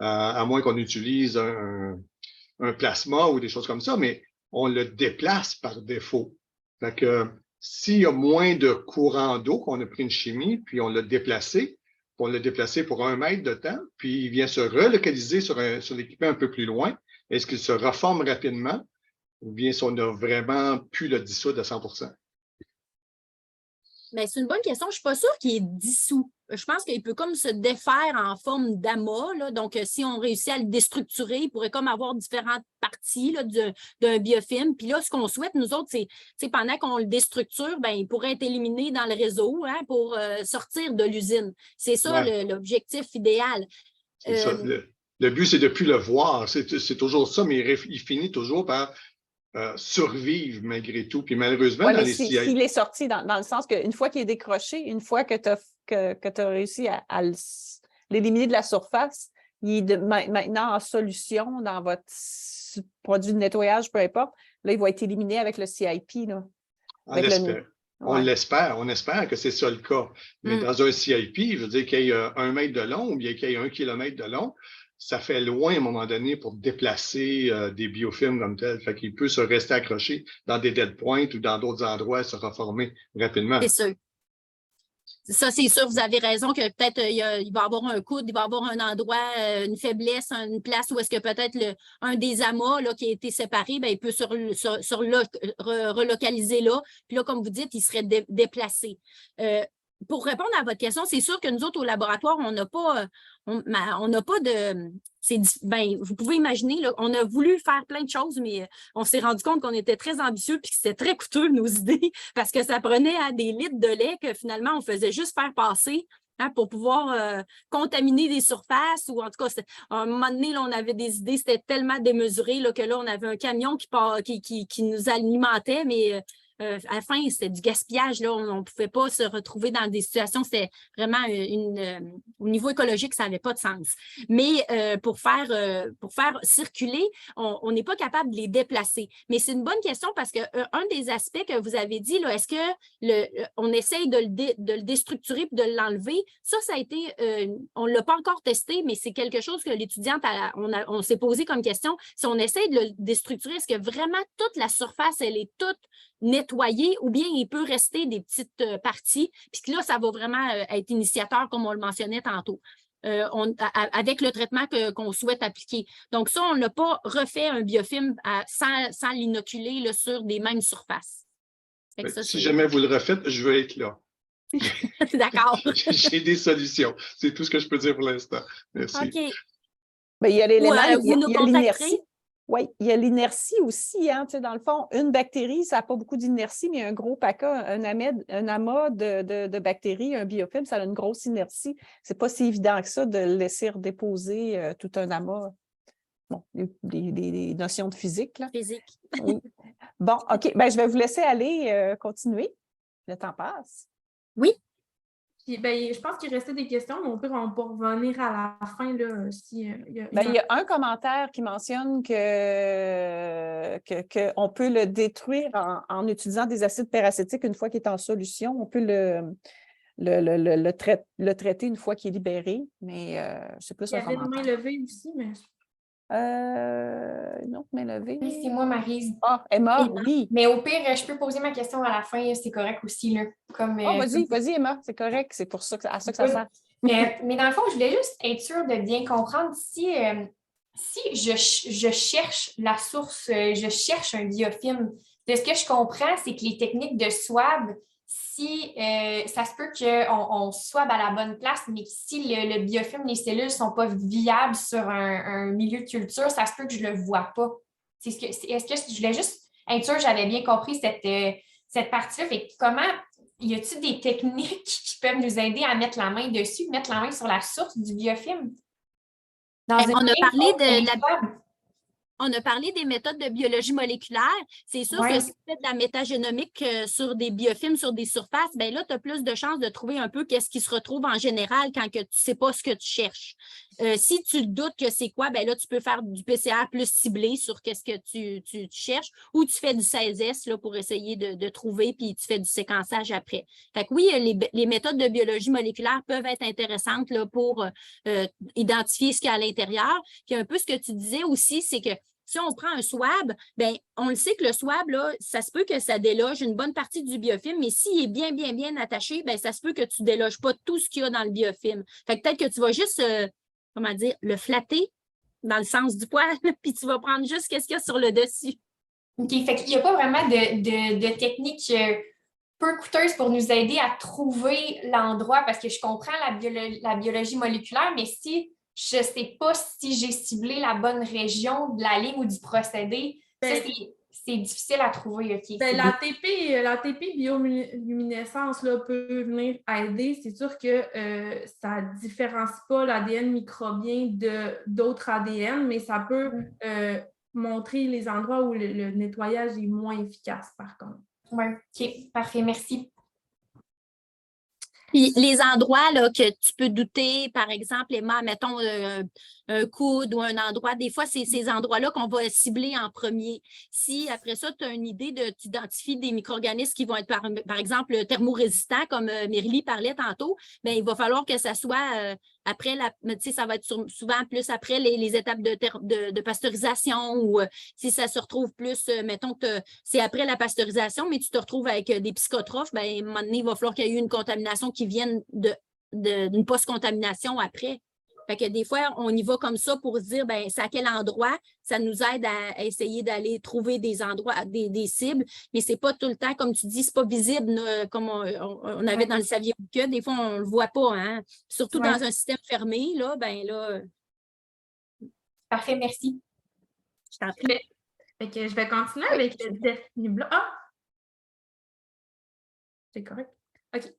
à moins qu'on utilise un plasma ou des choses comme ça, mais on le déplace par défaut. Fait que s'il y a moins de courant d'eau, qu'on a pris une chimie, puis on l'a déplacé, pour 1 mètre de temps, puis il vient se relocaliser sur l'équipement un peu plus loin. Est-ce qu'il se reforme rapidement ou bien si on a vraiment pu le dissoudre à 100%? C'est une bonne question. Je ne suis pas sûre qu'il est dissous. Je pense qu'il peut comme se défaire en forme d'amas. Donc, si on réussit à le déstructurer, il pourrait comme avoir différentes parties là, d'un biofilm. Puis là, ce qu'on souhaite, nous autres, c'est pendant qu'on le déstructure, il pourrait être éliminé dans le réseau pour sortir de l'usine. C'est ça l'objectif idéal. C'est ça. Le but, c'est de ne plus le voir. C'est toujours ça, mais il finit toujours par survivre malgré tout. Puis malheureusement, dans les CI... S'il est sorti dans le sens qu'une fois qu'il est décroché, une fois que tu as réussi à l'éliminer de la surface, il est maintenant en solution dans votre produit de nettoyage, peu importe. Là, il va être éliminé avec le CIP. Là, on l'espère. On l'espère, on espère que c'est ça le cas. Mais dans un CIP, je veux dire qu'il y ait 1 mètre de long ou bien qu'il y ait 1 kilomètre de long, ça fait loin à un moment donné pour déplacer des biofilms comme tel. Fait qu'il peut se rester accroché dans des dead points ou dans d'autres endroits, se reformer rapidement. C'est sûr. Ça, c'est sûr, vous avez raison que peut-être il va y avoir un coude, il va y avoir un endroit, une faiblesse, une place où est-ce que peut-être un des amas là, qui a été séparé, bien, il peut se relocaliser là. Puis là, comme vous dites, il serait déplacé. Pour répondre à votre question, c'est sûr que nous autres, au laboratoire, on n'a pas de... vous pouvez imaginer, là, on a voulu faire plein de choses, mais on s'est rendu compte qu'on était très ambitieux et que c'était très coûteux, nos idées, parce que ça prenait des litres de lait que finalement, on faisait juste faire passer pour pouvoir contaminer des surfaces. Ou en tout cas, à un moment donné, là, on avait des idées, c'était tellement démesuré là, que là, on avait un camion qui nous alimentait, mais... à la fin, c'était du gaspillage. Là. On ne pouvait pas se retrouver dans des situations, c'était vraiment au niveau écologique, ça n'avait pas de sens. Mais pour faire circuler, on n'est pas capable de les déplacer. Mais c'est une bonne question parce qu'un des aspects que vous avez dit, est-ce qu'on essaye de le déstructurer et de l'enlever? Ça a été, on ne l'a pas encore testé, mais c'est quelque chose que l'étudiante, on s'est posé comme question. Si on essaye de le déstructurer, est-ce que vraiment toute la surface, elle est toute nettoyer ou bien il peut rester des petites parties. Puis là, ça va vraiment être initiateur, comme on le mentionnait tantôt, avec le traitement qu'on souhaite appliquer. Donc ça, on n'a pas refait un biofilm sans l'inoculer sur des mêmes surfaces. Ça, si jamais vous le refaites, je veux être là. D'accord. J'ai des solutions. C'est tout ce que je peux dire pour l'instant. Merci. OK. Bien, il y a l'élément, vous nous contacterez. Oui, il y a l'inertie aussi. Hein, tu sais, dans le fond, une bactérie, ça n'a pas beaucoup d'inertie, mais un gros paca, un amas de bactéries, un biofilm, ça a une grosse inertie. Ce n'est pas si évident que ça de laisser redéposer tout un amas. Bon, des notions de physique. Là. Physique. Oui. Bon, OK. Ben, je vais vous laisser aller continuer. Le temps passe. Oui. Puis, je pense qu'il restait des questions, mais on peut revenir à la fin. Là, il y a un commentaire qui mentionne qu'on peut le détruire en utilisant des acides peracétiques une fois qu'il est en solution. On peut le traiter une fois qu'il est libéré, mais c'est plus un commentaire. Il y avait une main levée aussi, mais... Une autre main levée. Oui, c'est moi, Maryse. Ah, Emma, oui. Mais au pire, je peux poser ma question à la fin, c'est correct aussi. Là, vas-y, Emma, c'est correct, c'est pour ça à ça que ça sert. Mais dans le fond, je voulais juste être sûre de bien comprendre si je cherche la source, je cherche un biofilm. De ce que je comprends, c'est que les techniques de swab, si ça se peut qu'on swab à la bonne place, mais que si le biofilm, les cellules ne sont pas viables sur un milieu de culture, ça se peut que je ne le vois pas. Est-ce que je voulais juste être sûre que j'avais bien compris cette partie-là? Fait que comment y a-t-il des techniques qui peuvent nous aider à mettre la main dessus, mettre la main sur la source du biofilm? On a parlé des méthodes de biologie moléculaire. C'est sûr que si tu fais de la métagénomique sur des biofilms, sur des surfaces, bien là, tu as plus de chances de trouver un peu qu'est-ce qui se retrouve en général quand que tu ne sais pas ce que tu cherches. Si tu doutes que c'est quoi, bien là, tu peux faire du PCR plus ciblé sur qu'est-ce que tu cherches ou tu fais du 16S là, pour essayer de trouver, puis tu fais du séquençage après. Fait que oui, les méthodes de biologie moléculaire peuvent être intéressantes là, pour identifier ce qu'il y a à l'intérieur. Puis un peu ce que tu disais aussi, c'est que si on prend un swab, bien, on le sait que le swab, là, ça se peut que ça déloge une bonne partie du biofilm, mais s'il est bien, bien, bien attaché, bien, ça se peut que tu ne déloges pas tout ce qu'il y a dans le biofilm. Fait que peut-être que tu vas juste, le flatter dans le sens du poil, puis tu vas prendre juste ce qu'il y a sur le dessus. OK, fait qu'il n'y a pas vraiment de technique peu coûteuse pour nous aider à trouver l'endroit, parce que je comprends la biologie moléculaire, mais si je ne sais pas si j'ai ciblé la bonne région de la ligne ou du procédé. C'est difficile à trouver. Okay, l'ATP bioluminescence là, peut venir aider. C'est sûr que ça ne différencie pas l'ADN microbien d'autres ADN, mais ça peut montrer les endroits où le nettoyage est moins efficace, par contre. Oui, OK, parfait, merci. Puis les endroits là, que tu peux douter, par exemple, Emma, mettons un coude ou un endroit, des fois, c'est ces endroits-là qu'on va cibler en premier. Si après ça, tu as une idée tu identifies des micro-organismes qui vont être, par exemple, thermorésistants, comme Myrlie parlait tantôt, bien, il va falloir que ça soit après tu sais, ça va être souvent plus après les étapes de pasteurisation ou si ça se retrouve plus, mettons que c'est après la pasteurisation, mais tu te retrouves avec des psychotrophes, bien, à un moment donné, il va falloir qu'il y ait eu une contamination qui vienne d'une post-contamination après. Fait que des fois, on y va comme ça pour se dire, ben, c'est à quel endroit. Ça nous aide à essayer d'aller trouver des endroits, des cibles, mais c'est pas tout le temps, comme tu dis, c'est pas visible, comme on avait dans le saviez-vous que. Des fois, on le voit pas, hein. Surtout dans un système fermé, là, ben là. Parfait, merci. Je t'en prie. Fait que je vais continuer avec le dernier bloc. Ah! C'est correct? OK.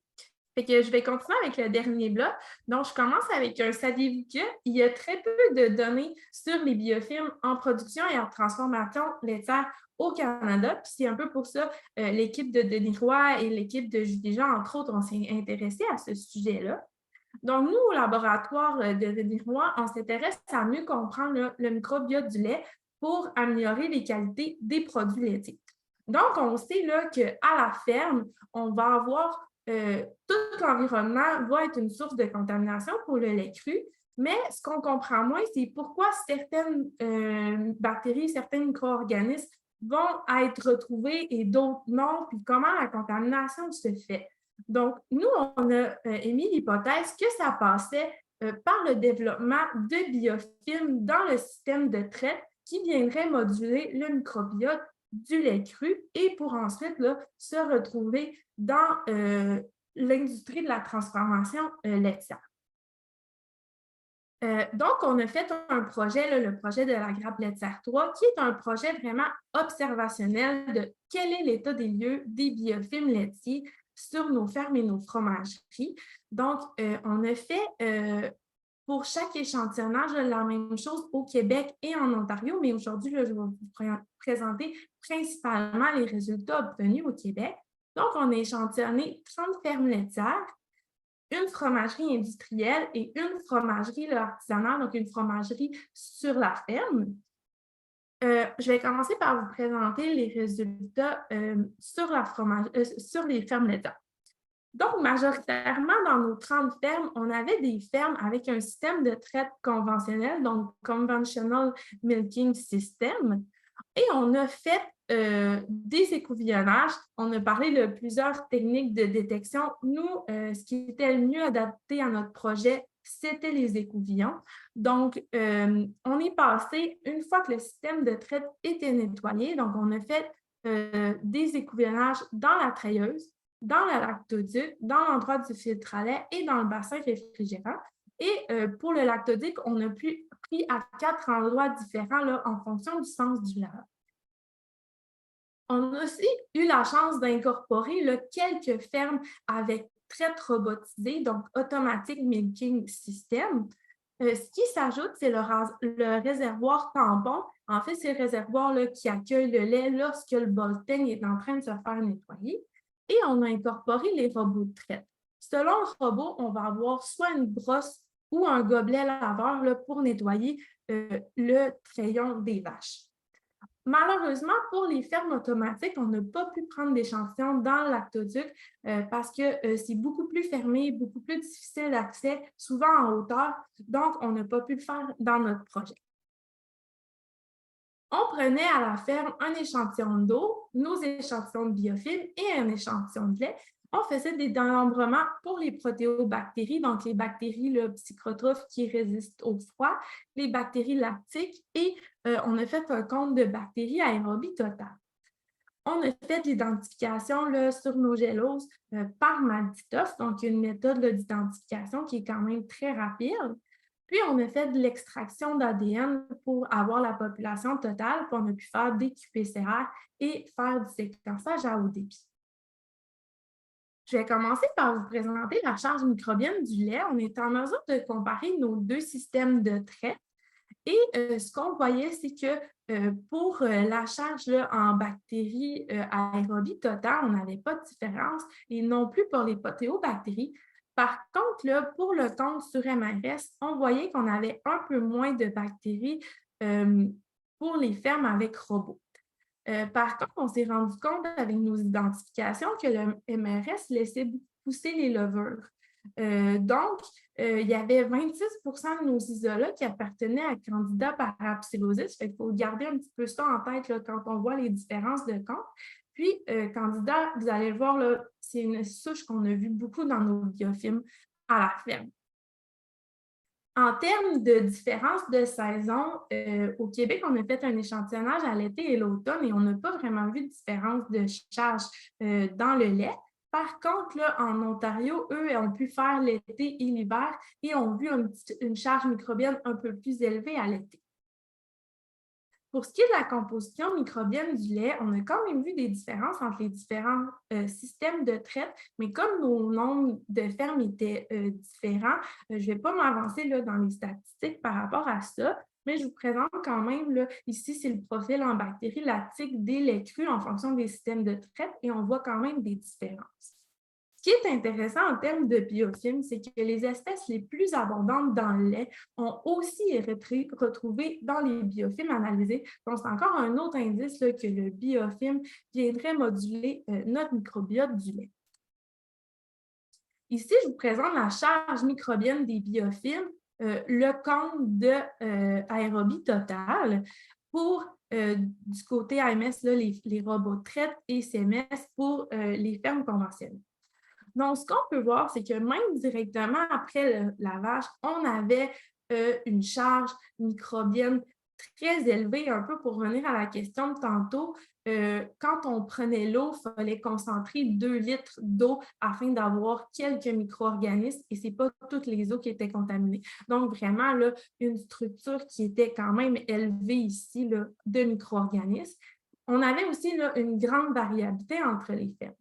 Fait que je vais continuer avec le dernier bloc. Donc, je commence avec un saviez-vous que il y a très peu de données sur les biofilms en production et en transformation laitière au Canada. Puis c'est un peu pour ça l'équipe de Denis Roy et l'équipe de Julie Jean, entre autres, on s'est intéressés à ce sujet-là. Donc, nous, au laboratoire de Denis Roy, on s'intéresse à mieux comprendre le microbiote du lait pour améliorer les qualités des produits laitiers. Donc, on sait qu'à la ferme, on va avoir tout l'environnement va être une source de contamination pour le lait cru, mais ce qu'on comprend moins, c'est pourquoi certaines bactéries, certains micro-organismes vont être retrouvés et d'autres non, puis comment la contamination se fait. Donc, nous, on a émis l'hypothèse que ça passait par le développement de biofilms dans le système de traite qui viendraient moduler le microbiote du lait cru et pour ensuite se retrouver dans l'industrie de la transformation laitière. Donc, on a fait un projet, le projet de la grappe laitière 3, qui est un projet vraiment observationnel de quel est l'état des lieux des biofilms laitiers sur nos fermes et nos fromageries. Donc, on a fait pour chaque échantillonnage la même chose au Québec et en Ontario, mais aujourd'hui, je vais vous présenter principalement les résultats obtenus au Québec. Donc, on a échantillonné 30 fermes laitières, une fromagerie industrielle et une fromagerie artisanale, donc une fromagerie sur la ferme. Je vais commencer par vous présenter les résultats sur les fermes laitières. Donc, majoritairement, dans nos 30 fermes, on avait des fermes avec un système de traite conventionnel, donc Conventional Milking System, et on a fait des écouvillonnages. On a parlé de plusieurs techniques de détection. Nous, ce qui était le mieux adapté à notre projet, c'était les écouvillons. Donc, on est passé, une fois que le système de traite était nettoyé, donc on a fait des écouvillonnages dans la treilleuse, dans le lactoduc, dans l'endroit du filtre à lait et dans le bassin réfrigérant. Et pour le lactoduc, on a pris à 4 endroits différents en fonction du sens du lavage. On a aussi eu la chance d'incorporer quelques fermes avec traite robotisée, donc Automatic Milking System. Ce qui s'ajoute, c'est le réservoir tampon. En fait, c'est le réservoir qui accueille le lait lorsque le bol teigne est en train de se faire nettoyer. Et on a incorporé les robots de traite. Selon le robot, on va avoir soit une brosse ou un gobelet laveur pour nettoyer le treillon des vaches. Malheureusement, pour les fermes automatiques, on n'a pas pu prendre d'échantillons dans le lactoduc parce que c'est beaucoup plus fermé, beaucoup plus difficile d'accès, souvent en hauteur. Donc, on n'a pas pu le faire dans notre projet. On prenait à la ferme un échantillon d'eau, nos échantillons de biofilms et un échantillon de lait. On faisait des dénombrements pour les protéobactéries, donc les bactéries psychotrophes qui résistent au froid, les bactéries lactiques et on a fait un compte de bactéries aérobie totale. On a fait l'identification sur nos géloses par MALDI-TOF, donc une méthode d'identification qui est quand même très rapide. Puis, on a fait de l'extraction d'ADN pour avoir la population totale, puis on a pu faire des qPCR et faire du séquençage à haut débit. Je vais commencer par vous présenter la charge microbienne du lait. On est en mesure de comparer nos deux systèmes de traite. Et ce qu'on voyait, c'est que pour la charge en bactéries aérobie totale, on n'avait pas de différence. Et non plus pour les protéobactéries. Par contre, là, pour le compte sur MRS, on voyait qu'on avait un peu moins de bactéries pour les fermes avec robots. Par contre, on s'est rendu compte avec nos identifications que le MRS laissait pousser les levures. Donc, il y avait 26 de nos isolats qui appartenaient à Candida parapsilosis. Il faut garder un petit peu ça en tête là, quand on voit les différences de compte. Puis, Candida, vous allez le voir, là, c'est une souche qu'on a vue beaucoup dans nos biofilms à la ferme. En termes de différence de saison, au Québec, on a fait un échantillonnage à l'été et l'automne et on n'a pas vraiment vu de différence de charge dans le lait. Par contre, là, en Ontario, eux ont pu faire l'été et l'hiver et ont vu une charge microbienne un peu plus élevée à l'été. Pour ce qui est de la composition microbienne du lait, on a quand même vu des différences entre les différents systèmes de traite, mais comme nos nombres de fermes étaient différents, je ne vais pas m'avancer dans les statistiques par rapport à ça, mais je vous présente quand même, là, ici, c'est le profil en bactéries lactiques des laits crus en fonction des systèmes de traite et on voit quand même des différences. Ce qui est intéressant en termes de biofilms, c'est que les espèces les plus abondantes dans le lait ont aussi été retrouvées dans les biofilms analysés. Donc, c'est encore un autre indice là, que le biofilm viendrait moduler notre microbiote du lait. Ici, je vous présente la charge microbienne des biofilms, le compte d'aérobie totale pour du côté AMS, là, les robots de traite et CMS pour les fermes conventionnelles. Donc, ce qu'on peut voir, c'est que même directement après le lavage, on avait une charge microbienne très élevée, un peu pour revenir à la question de tantôt. Quand on prenait l'eau, il fallait concentrer 2 litres d'eau afin d'avoir quelques micro-organismes et ce n'est pas toutes les eaux qui étaient contaminées. Donc, vraiment, là, une structure qui était quand même élevée ici là, de micro-organismes. On avait aussi là, une grande variabilité entre les fermes.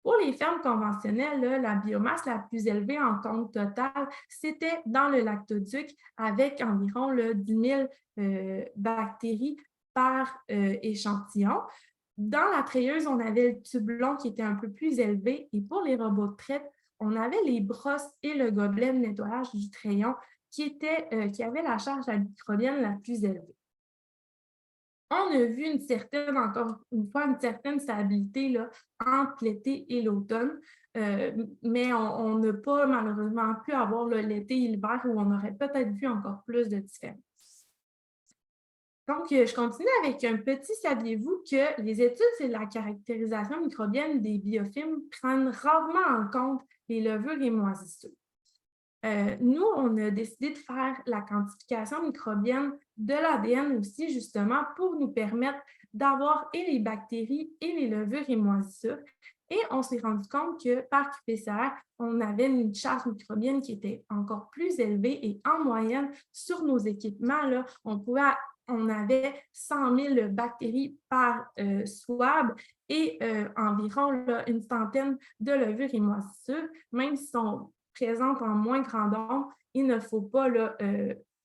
Pour les fermes conventionnelles, là, la biomasse la plus élevée en compte total, c'était dans le lactoduc avec environ là, 10 000 bactéries par échantillon. Dans la treilleuse, on avait le tubulon qui était un peu plus élevé et pour les robots de traite, on avait les brosses et le gobelet de nettoyage du treillon qui avaient la charge microbienne la plus élevée. On a vu encore une fois, une certaine stabilité là, entre l'été et l'automne, mais on n'a pas malheureusement pu avoir l'été et l'hiver où on aurait peut-être vu encore plus de différences. Donc, je continue avec un petit saviez-vous que les études sur la caractérisation microbienne des biofilms prennent rarement en compte les levures et moisissures. Nous, on a décidé de faire la quantification microbienne de l'ADN aussi, justement, pour nous permettre d'avoir et les bactéries et les levures et moisissures. Et on s'est rendu compte que par QPCR, on avait une charge microbienne qui était encore plus élevée et en moyenne, sur nos équipements, là, on avait 100 000 bactéries par swab et environ là, une centaine de levures et moisissures, même si on présentes en moins grand nombre, il ne faut pas là,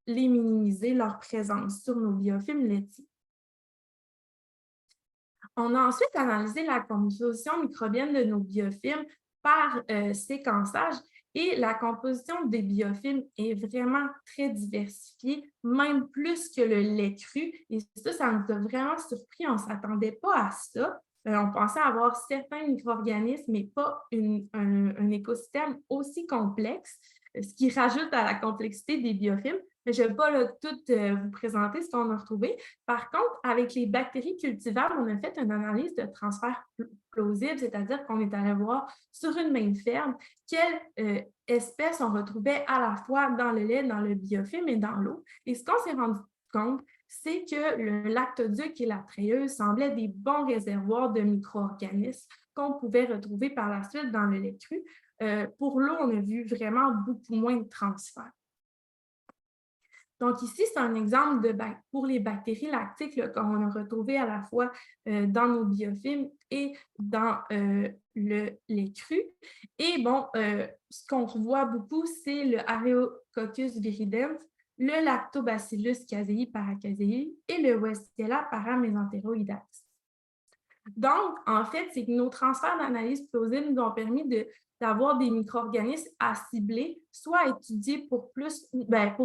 les minimiser, leur présence sur nos biofilms laitiers. On a ensuite analysé la composition microbienne de nos biofilms par séquençage et la composition des biofilms est vraiment très diversifiée, même plus que le lait cru. Et ça nous a vraiment surpris, on ne s'attendait pas à ça. On pensait avoir certains micro-organismes, mais pas un écosystème aussi complexe, ce qui rajoute à la complexité des biofilms. Mais je ne vais pas là, tout vous présenter ce qu'on a retrouvé. Par contre, avec les bactéries cultivables, on a fait une analyse de transfert plausible, c'est-à-dire qu'on est allé voir sur une même ferme quelles espèces on retrouvait à la fois dans le lait, dans le biofilm et dans l'eau. Et ce qu'on s'est rendu compte, c'est que le lactoduc et la treilleuse semblaient des bons réservoirs de micro-organismes qu'on pouvait retrouver par la suite dans le lait cru. Pour l'eau, on a vu vraiment beaucoup moins de transfert. Donc ici, c'est un exemple pour les bactéries lactiques qu'on a retrouvé à la fois dans nos biofilms et dans le lait cru. Et bon, ce qu'on revoit beaucoup, c'est le Areococcus viridens, le Lactobacillus casei paracasei et le Westella paramesenteroides. Donc, en fait, c'est que nos transferts d'analyse plausibles nous ont permis de d'avoir des micro-organismes à cibler, soit à étudier pour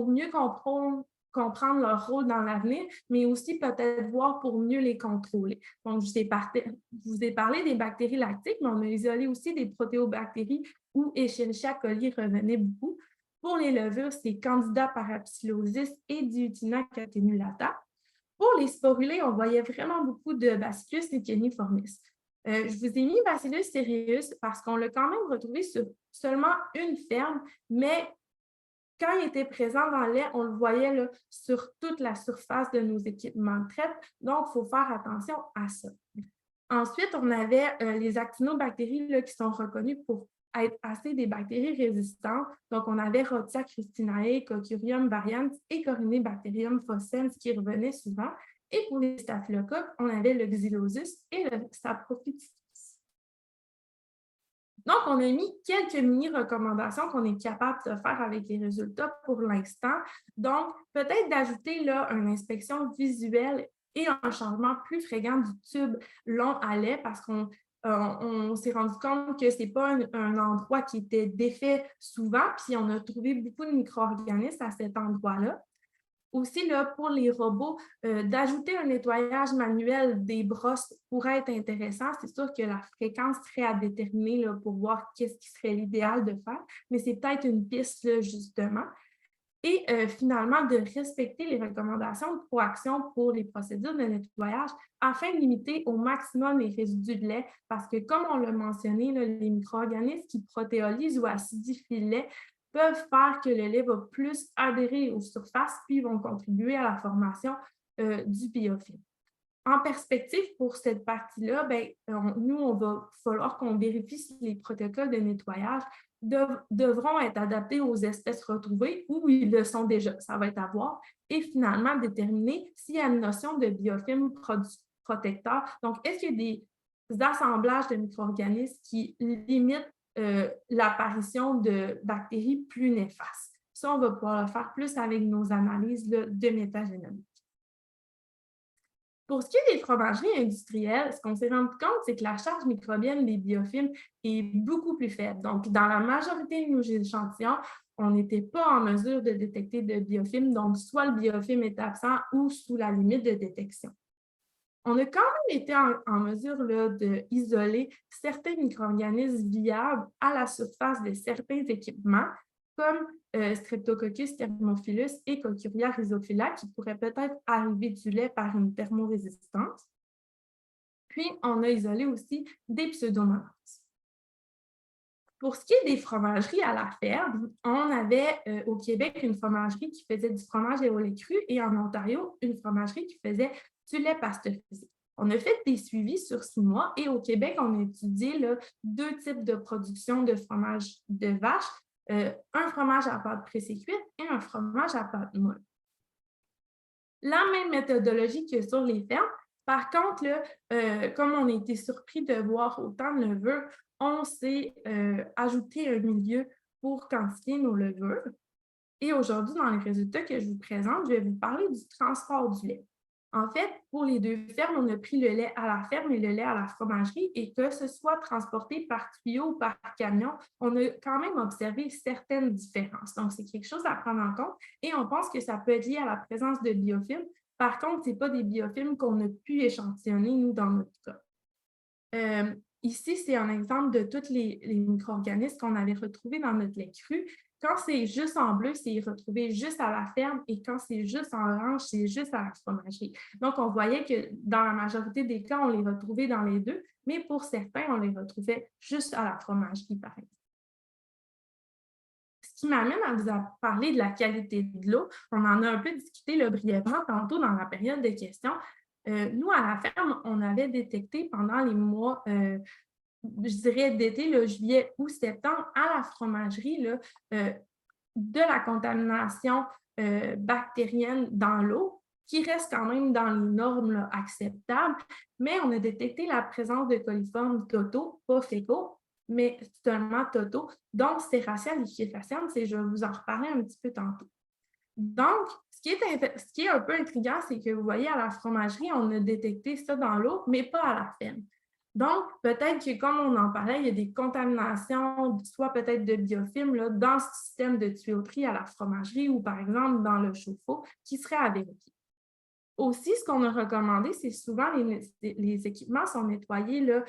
mieux comprendre leur rôle dans l'avenir, mais aussi peut-être voir pour mieux les contrôler. Donc, je vous ai parlé des bactéries lactiques, mais on a isolé aussi des protéobactéries où Escherichia coli revenait beaucoup. Pour les levures, c'est Candida parapsilosis et Diutina catenulata. Pour les sporulés, on voyait vraiment beaucoup de Bacillus leukeniformis. Je vous ai mis Bacillus cereus parce qu'on l'a quand même retrouvé sur seulement une ferme, mais quand il était présent dans le lait, on le voyait là, sur toute la surface de nos équipements de traite. Donc, il faut faire attention à ça. Ensuite, on avait les actinobactéries là, qui sont reconnues pour être assez des bactéries résistantes. Donc, on avait Rhotia cristinae, Coccurium varians et Corynebacterium fossens qui revenaient souvent. Et pour les staphylocoques, on avait le Xylosus et le Saprophytis. Donc, on a mis quelques mini-recommandations qu'on est capable de faire avec les résultats pour l'instant. Donc, peut-être d'ajouter là une inspection visuelle et un changement plus fréquent du tube long à lait parce qu'on s'est rendu compte que ce n'est pas un endroit qui était défait souvent, puis on a trouvé beaucoup de micro-organismes à cet endroit-là. Aussi, là, pour les robots, d'ajouter un nettoyage manuel des brosses pourrait être intéressant. C'est sûr que la fréquence serait à déterminer là, pour voir qu'est-ce qui serait l'idéal de faire, mais c'est peut-être une piste, là, justement. Et finalement, de respecter les recommandations de proaction pour les procédures de nettoyage afin de limiter au maximum les résidus de lait parce que, comme on l'a mentionné, là, les micro-organismes qui protéolysent ou acidifient le lait peuvent faire que le lait va plus adhérer aux surfaces puis vont contribuer à la formation du biofilm. En perspective, pour cette partie-là, nous, on va falloir qu'on vérifie si les protocoles de nettoyage devront être adaptés aux espèces retrouvées ou ils le sont déjà. Ça va être à voir. Et finalement, déterminer s'il y a une notion de biofilm protecteur. Donc, est-ce qu'il y a des assemblages de micro-organismes qui limitent l'apparition de bactéries plus néfastes? Ça, on va pouvoir le faire plus avec nos analyses de métagénomique. Pour ce qui est des fromageries industrielles, ce qu'on s'est rendu compte, c'est que la charge microbienne des biofilms est beaucoup plus faible. Donc, dans la majorité de nos échantillons, on n'était pas en mesure de détecter de biofilms, donc soit le biofilm est absent ou sous la limite de détection. On a quand même été en mesure d'isoler certains micro-organismes viables à la surface de certains équipements, comme Streptococcus thermophilus et Coccuriea rhizophylla, qui pourraient peut-être arriver du lait par une thermorésistance. Puis, on a isolé aussi des pseudomonas. Pour ce qui est des fromageries à la ferme, on avait au Québec une fromagerie qui faisait du fromage et au lait cru et en Ontario, une fromagerie qui faisait du lait pasteurisé. On a fait des suivis sur 6 mois et au Québec, on a étudié là, 2 types de production de fromage de vache, un fromage à pâte pressée cuite et un fromage à pâte molle. La même méthodologie que sur les fermes. Par contre, là, comme on a été surpris de voir autant de levures, on s'est ajouté un milieu pour quantifier nos levures. Et aujourd'hui, dans les résultats que je vous présente, je vais vous parler du transport du lait. En fait, pour les 2 fermes, on a pris le lait à la ferme et le lait à la fromagerie et que ce soit transporté par tuyau ou par camion, on a quand même observé certaines différences. Donc, c'est quelque chose à prendre en compte et on pense que ça peut être lié à la présence de biofilms. Par contre, ce n'est pas des biofilms qu'on a pu échantillonner, nous, dans notre cas. Ici, c'est un exemple de tous les micro-organismes qu'on avait retrouvés dans notre lait cru. Quand c'est juste en bleu, c'est retrouvé juste à la ferme et quand c'est juste en orange, c'est juste à la fromagerie. Donc, on voyait que dans la majorité des cas, on les retrouvait dans les 2, mais pour certains, on les retrouvait juste à la fromagerie, par exemple. Ce qui m'amène à vous parler de la qualité de l'eau. On en a un peu discuté là, brièvement tantôt dans la période de questions. Nous, à la ferme, on avait détecté pendant les mois je dirais d'été, juillet ou septembre, à la fromagerie, là, de la contamination bactérienne dans l'eau, qui reste quand même dans les normes là, acceptables, mais on a détecté la présence de coliformes totaux, pas fécaux, mais seulement totaux, donc Serratia liquefaciens, je vais vous en reparler un petit peu tantôt. Donc, ce qui est un peu intriguant, c'est que vous voyez, à la fromagerie, on a détecté ça dans l'eau, mais pas à la ferme. Donc, peut-être que, comme on en parlait, il y a des contaminations, soit peut-être de biofilms là, dans ce système de tuyauterie à la fromagerie ou, par exemple, dans le chauffe-eau, qui seraient à vérifier. Aussi, ce qu'on a recommandé, c'est souvent les équipements sont nettoyés là,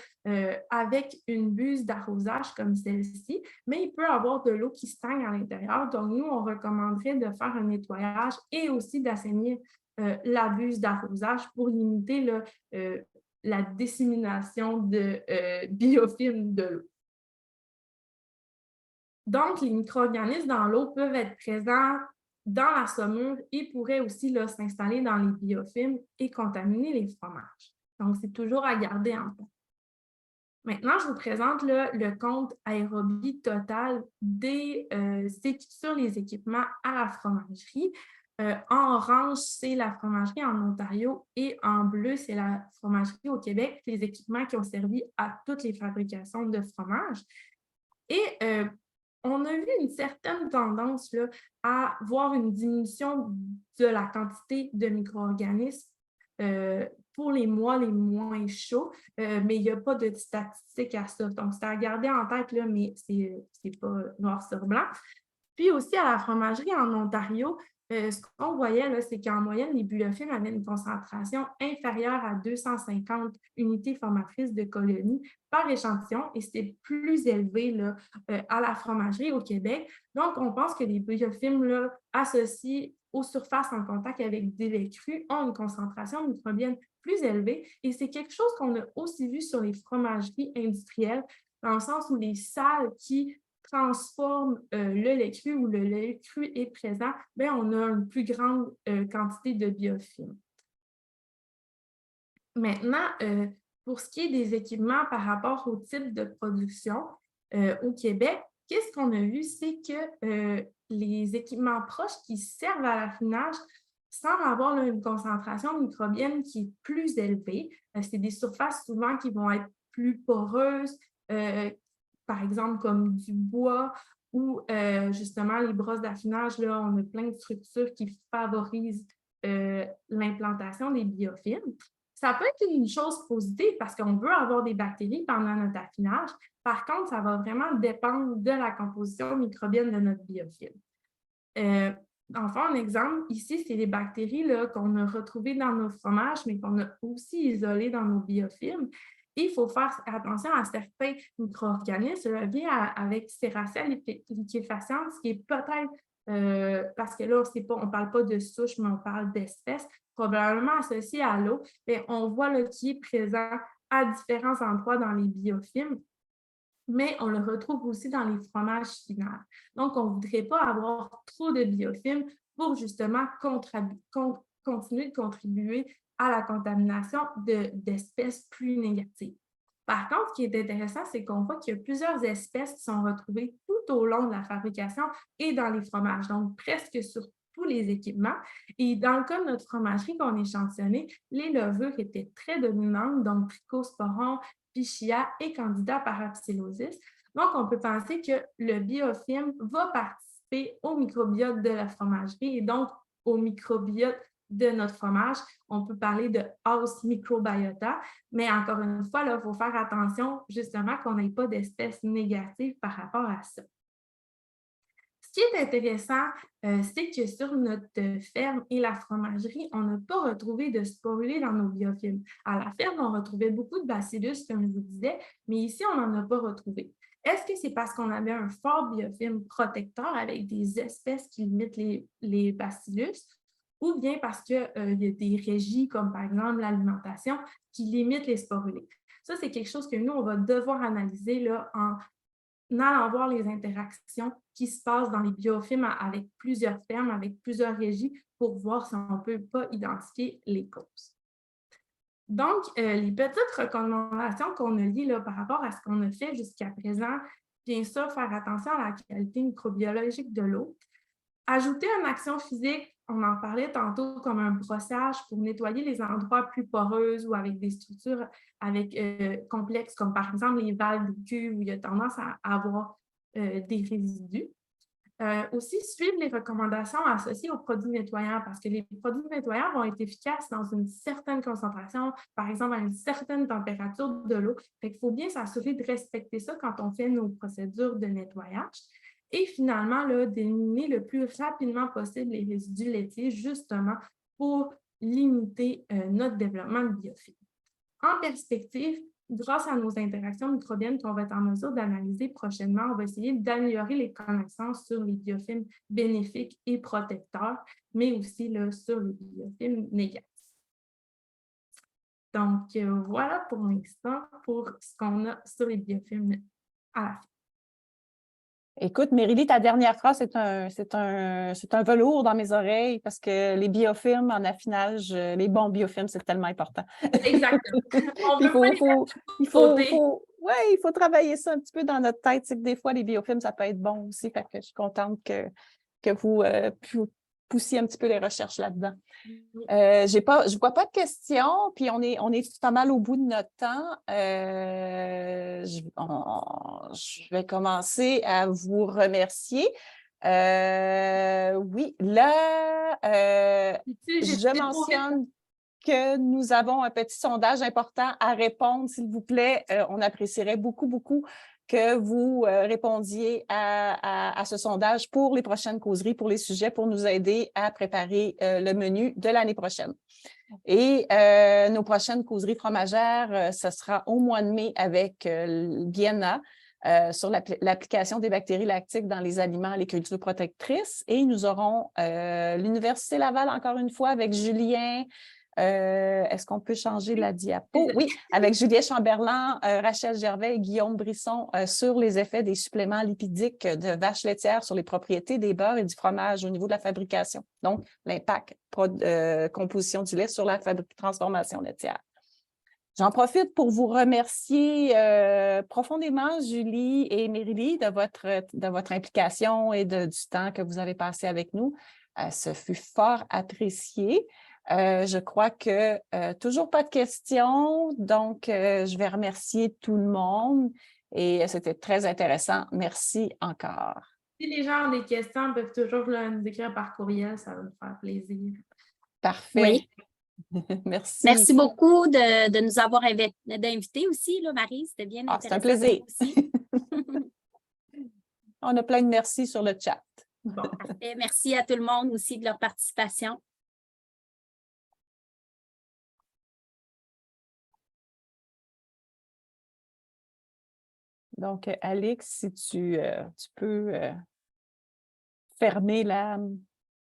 avec une buse d'arrosage comme celle-ci, mais il peut y avoir de l'eau qui stagne à l'intérieur. Donc, nous, on recommanderait de faire un nettoyage et aussi d'assainir la buse d'arrosage pour limiter là, la dissémination de biofilms de l'eau. Donc, les micro-organismes dans l'eau peuvent être présents dans la saumure et pourraient aussi s'installer dans les biofilms et contaminer les fromages. Donc, c'est toujours à garder en tête. Maintenant, je vous présente le compte aérobie total sur les équipements à la fromagerie. En orange, c'est la fromagerie en Ontario et en bleu, c'est la fromagerie au Québec, les équipements qui ont servi à toutes les fabrications de fromage. Et on a vu une certaine tendance là, à voir une diminution de la quantité de micro-organismes pour les mois les moins chauds, mais il n'y a pas de statistiques à ça. Donc, c'est à garder en tête, là, mais ce n'est pas noir sur blanc. Puis aussi, à la fromagerie en Ontario, ce qu'on voyait, c'est qu'en moyenne, les biofilms avaient une concentration inférieure à 250 unités formatrices de colonies par échantillon et c'était plus élevé là, à la fromagerie au Québec. Donc, on pense que les biofilms là, associés aux surfaces en contact avec des laits crus ont une concentration microbienne plus élevée et c'est quelque chose qu'on a aussi vu sur les fromageries industrielles, dans le sens où les salles qui transforme le lait cru ou le lait cru est présent, bien, on a une plus grande quantité de biofilms. Maintenant, pour ce qui est des équipements par rapport au type de production au Québec, qu'est-ce qu'on a vu? C'est que les équipements proches qui servent à l'affinage semblent avoir une concentration microbienne qui est plus élevée. C'est des surfaces souvent qui vont être plus poreuses, par exemple comme du bois ou justement les brosses d'affinage, là, on a plein de structures qui favorisent l'implantation des biofilms. Ça peut être une chose positive parce qu'on veut avoir des bactéries pendant notre affinage. Par contre, ça va vraiment dépendre de la composition microbienne de notre biofilm. Enfin, un exemple, ici, c'est les bactéries qu'on a retrouvées dans nos fromages, mais qu'on a aussi isolées dans nos biofilms. Et il faut faire attention à certains micro-organismes liés avec Serratia liquéfaciente, ce qui est peut-être, parce que là, on ne parle pas de souche, mais on parle d'espèces, probablement associées à l'eau, mais on voit qui est présent à différents endroits dans les biofilms, mais on le retrouve aussi dans les fromages finaux. Donc, on ne voudrait pas avoir trop de biofilms pour justement continuer de contribuer à la contamination d'espèces plus négatives. Par contre, ce qui est intéressant, c'est qu'on voit qu'il y a plusieurs espèces qui sont retrouvées tout au long de la fabrication et dans les fromages, donc presque sur tous les équipements. Et dans le cas de notre fromagerie qu'on a échantillonné, les levures étaient très dominantes, donc Trichosporum, Pichia et Candida parapsilosis. Donc, on peut penser que le biofilm va participer au microbiote de la fromagerie et donc au microbiote de notre fromage. On peut parler de house microbiota, mais encore une fois, il faut faire attention justement qu'on n'ait pas d'espèces négatives par rapport à ça. Ce qui est intéressant, c'est que sur notre ferme et la fromagerie, on n'a pas retrouvé de sporulés dans nos biofilms. À la ferme, on retrouvait beaucoup de bacillus, comme je vous disais, mais ici, on n'en a pas retrouvé. Est-ce que c'est parce qu'on avait un fort biofilm protecteur avec des espèces qui limitent les bacillus, ou bien parce qu'il y a des régies, comme par exemple l'alimentation, qui limitent les sporulés? Ça, c'est quelque chose que nous, on va devoir analyser là, en allant voir les interactions qui se passent dans les biofilms avec plusieurs fermes, avec plusieurs régies, pour voir si on ne peut pas identifier les causes. Donc, les petites recommandations qu'on a liées là, par rapport à ce qu'on a fait jusqu'à présent, bien sûr, faire attention à la qualité microbiologique de l'eau. Ajouter une action physique, on en parlait tantôt, comme un brossage pour nettoyer les endroits plus poreux ou avec des structures complexes, comme par exemple les valves de cuve où il y a tendance à avoir des résidus. Aussi, suivre les recommandations associées aux produits nettoyants parce que les produits nettoyants vont être efficaces dans une certaine concentration, par exemple à une certaine température de l'eau. Fait qu'il faut bien s'assurer de respecter ça quand on fait nos procédures de nettoyage. Et finalement, là, d'éliminer le plus rapidement possible les résidus laitiers, justement pour limiter notre développement de biofilms. En perspective, grâce à nos interactions microbiennes qu'on va être en mesure d'analyser prochainement, on va essayer d'améliorer les connaissances sur les biofilms bénéfiques et protecteurs, mais aussi là, sur les biofilms négatifs. Donc, voilà pour l'instant pour ce qu'on a sur les biofilms à la fin. Écoute, Mérélie, ta dernière phrase, c'est un velours dans mes oreilles parce que les biofilms en affinage, les bons biofilms, c'est tellement important. Exactement. On il peut il faut travailler ça un petit peu dans notre tête. C'est que des fois, les biofilms, ça peut être bon aussi. Fait que je suis contente que vous poussiez un petit peu les recherches là-dedans. Je ne vois pas de questions, puis on est pas mal au bout de notre temps. Je vais commencer à vous remercier. Oui, là, je mentionne que nous avons un petit sondage important à répondre, s'il vous plaît. On apprécierait beaucoup, beaucoup que vous répondiez à ce sondage pour les prochaines causeries, pour les sujets, pour nous aider à préparer le menu de l'année prochaine. Et nos prochaines causeries fromagères, ce sera au mois de mai avec Vienna sur l'application des bactéries lactiques dans les aliments et les cultures protectrices. Et nous aurons l'Université Laval, encore une fois, avec Julien. Est-ce qu'on peut changer la diapo? Oui, avec Julien Chamberlain, Rachel Gervais et Guillaume Brisson sur les effets des suppléments lipidiques de vaches laitières sur les propriétés des beurres et du fromage au niveau de la fabrication. Donc, l'impact composition du lait sur la transformation laitière. J'en profite pour vous remercier profondément, Julie et Mérélie, de votre implication et du temps que vous avez passé avec nous. Ce fut fort apprécié. Je crois que toujours pas de questions, donc je vais remercier tout le monde et c'était très intéressant. Merci encore. Si les gens ont des questions, ils peuvent toujours nous écrire par courriel, ça va nous faire plaisir. Parfait. Oui. Merci. Merci beaucoup de nous avoir d'invités aussi, là, Marie. C'était bien intéressant. C'est un plaisir. Aussi. On a plein de merci sur le chat. Bon, parfait. Merci à tout le monde aussi de leur participation. Donc, Alix, si tu peux fermer la